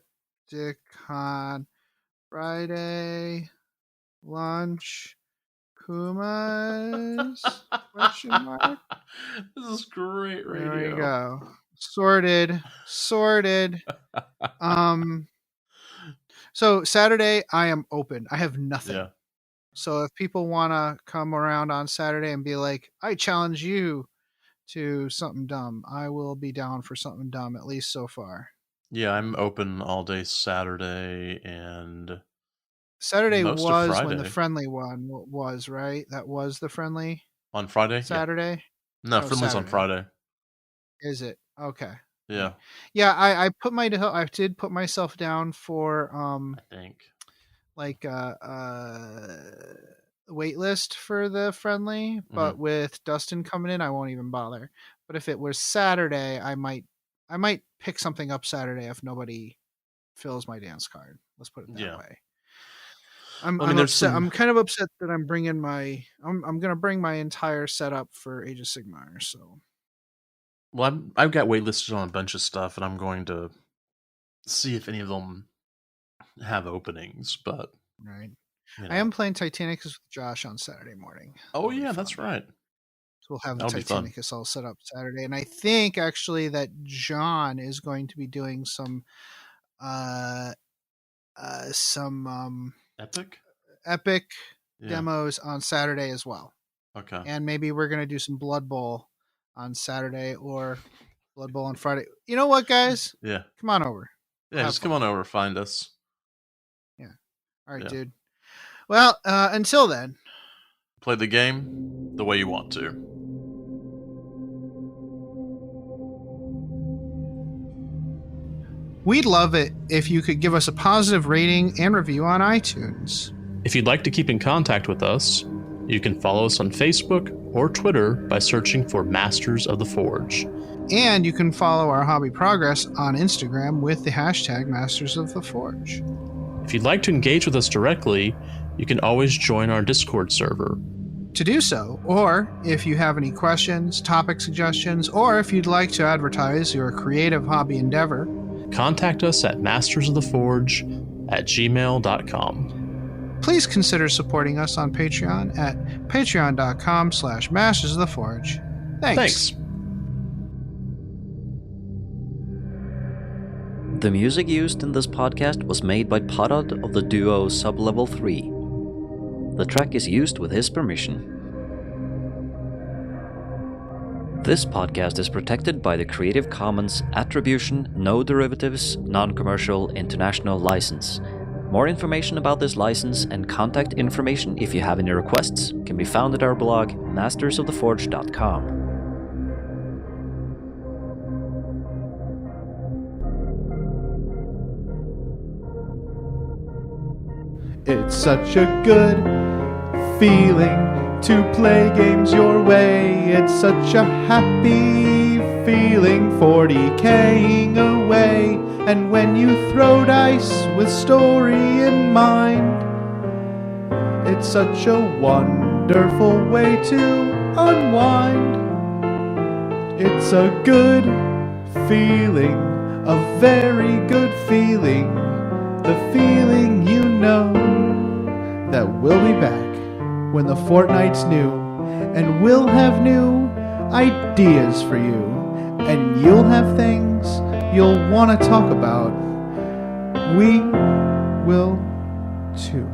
[SPEAKER 1] Friday lunch. Kuma's question mark.
[SPEAKER 2] This is great radio.
[SPEAKER 1] There we go. Sorted. So Saturday I am open. I have nothing.
[SPEAKER 2] Yeah.
[SPEAKER 1] So if people want to come around on Saturday and be like, I challenge you to something dumb, I will be down for something dumb, at least so far.
[SPEAKER 2] Yeah, I'm open all day Saturday and
[SPEAKER 1] Saturday
[SPEAKER 2] most
[SPEAKER 1] was
[SPEAKER 2] of Friday.
[SPEAKER 1] when the friendly one was, right? That was the friendly
[SPEAKER 2] On Friday?
[SPEAKER 1] Saturday?
[SPEAKER 2] Yeah. No,
[SPEAKER 1] Oh,
[SPEAKER 2] friendly's
[SPEAKER 1] Saturday.
[SPEAKER 2] on Friday.
[SPEAKER 1] Is it? Okay.
[SPEAKER 2] Yeah.
[SPEAKER 1] Yeah, I did put myself down for
[SPEAKER 2] I think.
[SPEAKER 1] like wait list for the friendly, but with Dustin coming in, I won't even bother. But if it was Saturday, I might pick something up Saturday if nobody fills my dance card. Let's put it that way. I'm upset. I'm kind of upset that I'm bringing I'm gonna bring my entire setup for Age of Sigmar. So,
[SPEAKER 2] well, I've got waitlisted on a bunch of stuff, and I'm going to see if any of them have openings. But
[SPEAKER 1] right, I am playing Titanicus with Josh on Saturday morning.
[SPEAKER 2] Oh yeah, that's right.
[SPEAKER 1] So we'll have the Titanicus all set up Saturday, and I think actually that John is going to be doing some epic demos on Saturday as well.
[SPEAKER 2] Okay.
[SPEAKER 1] And maybe we're going to do some Blood Bowl on Saturday or Blood Bowl on Friday. You know what, guys?
[SPEAKER 2] Yeah.
[SPEAKER 1] Come on over.
[SPEAKER 2] Yeah, just come on over, find us.
[SPEAKER 1] Yeah. All right, dude. Well, until then,
[SPEAKER 2] play the game the way you want to.
[SPEAKER 1] We'd love it if you could give us a positive rating and review on iTunes.
[SPEAKER 2] If you'd like to keep in contact with us, you can follow us on Facebook or Twitter by searching for Masters of the Forge.
[SPEAKER 1] And you can follow our hobby progress on Instagram with the hashtag Masters of the Forge.
[SPEAKER 2] If you'd like to engage with us directly, you can always join our Discord server.
[SPEAKER 1] To do so, or if you have any questions, topic suggestions, or if you'd like to advertise your creative hobby endeavor,
[SPEAKER 2] contact us at mastersoftheforge@gmail.com.
[SPEAKER 1] Please consider supporting us on Patreon at patreon.com/mastersoftheforge. Thanks.
[SPEAKER 3] The music used in this podcast was made by Parad of the duo Sublevel 3. The track is used with his permission. This podcast is protected by the Creative Commons Attribution, No Derivatives, Non-Commercial International License. More information about this license and contact information if you have any requests can be found at our blog, mastersoftheforge.com.
[SPEAKER 1] It's such a good feeling to play games your way. It's such a happy feeling 40K'ing away. And when you throw dice with story in mind, it's such a wonderful way to unwind. It's a good feeling, a very good feeling, the feeling you know that we'll be back when the fortnight's new, and we'll have new ideas for you, and you'll have things you'll want to talk about. We will too.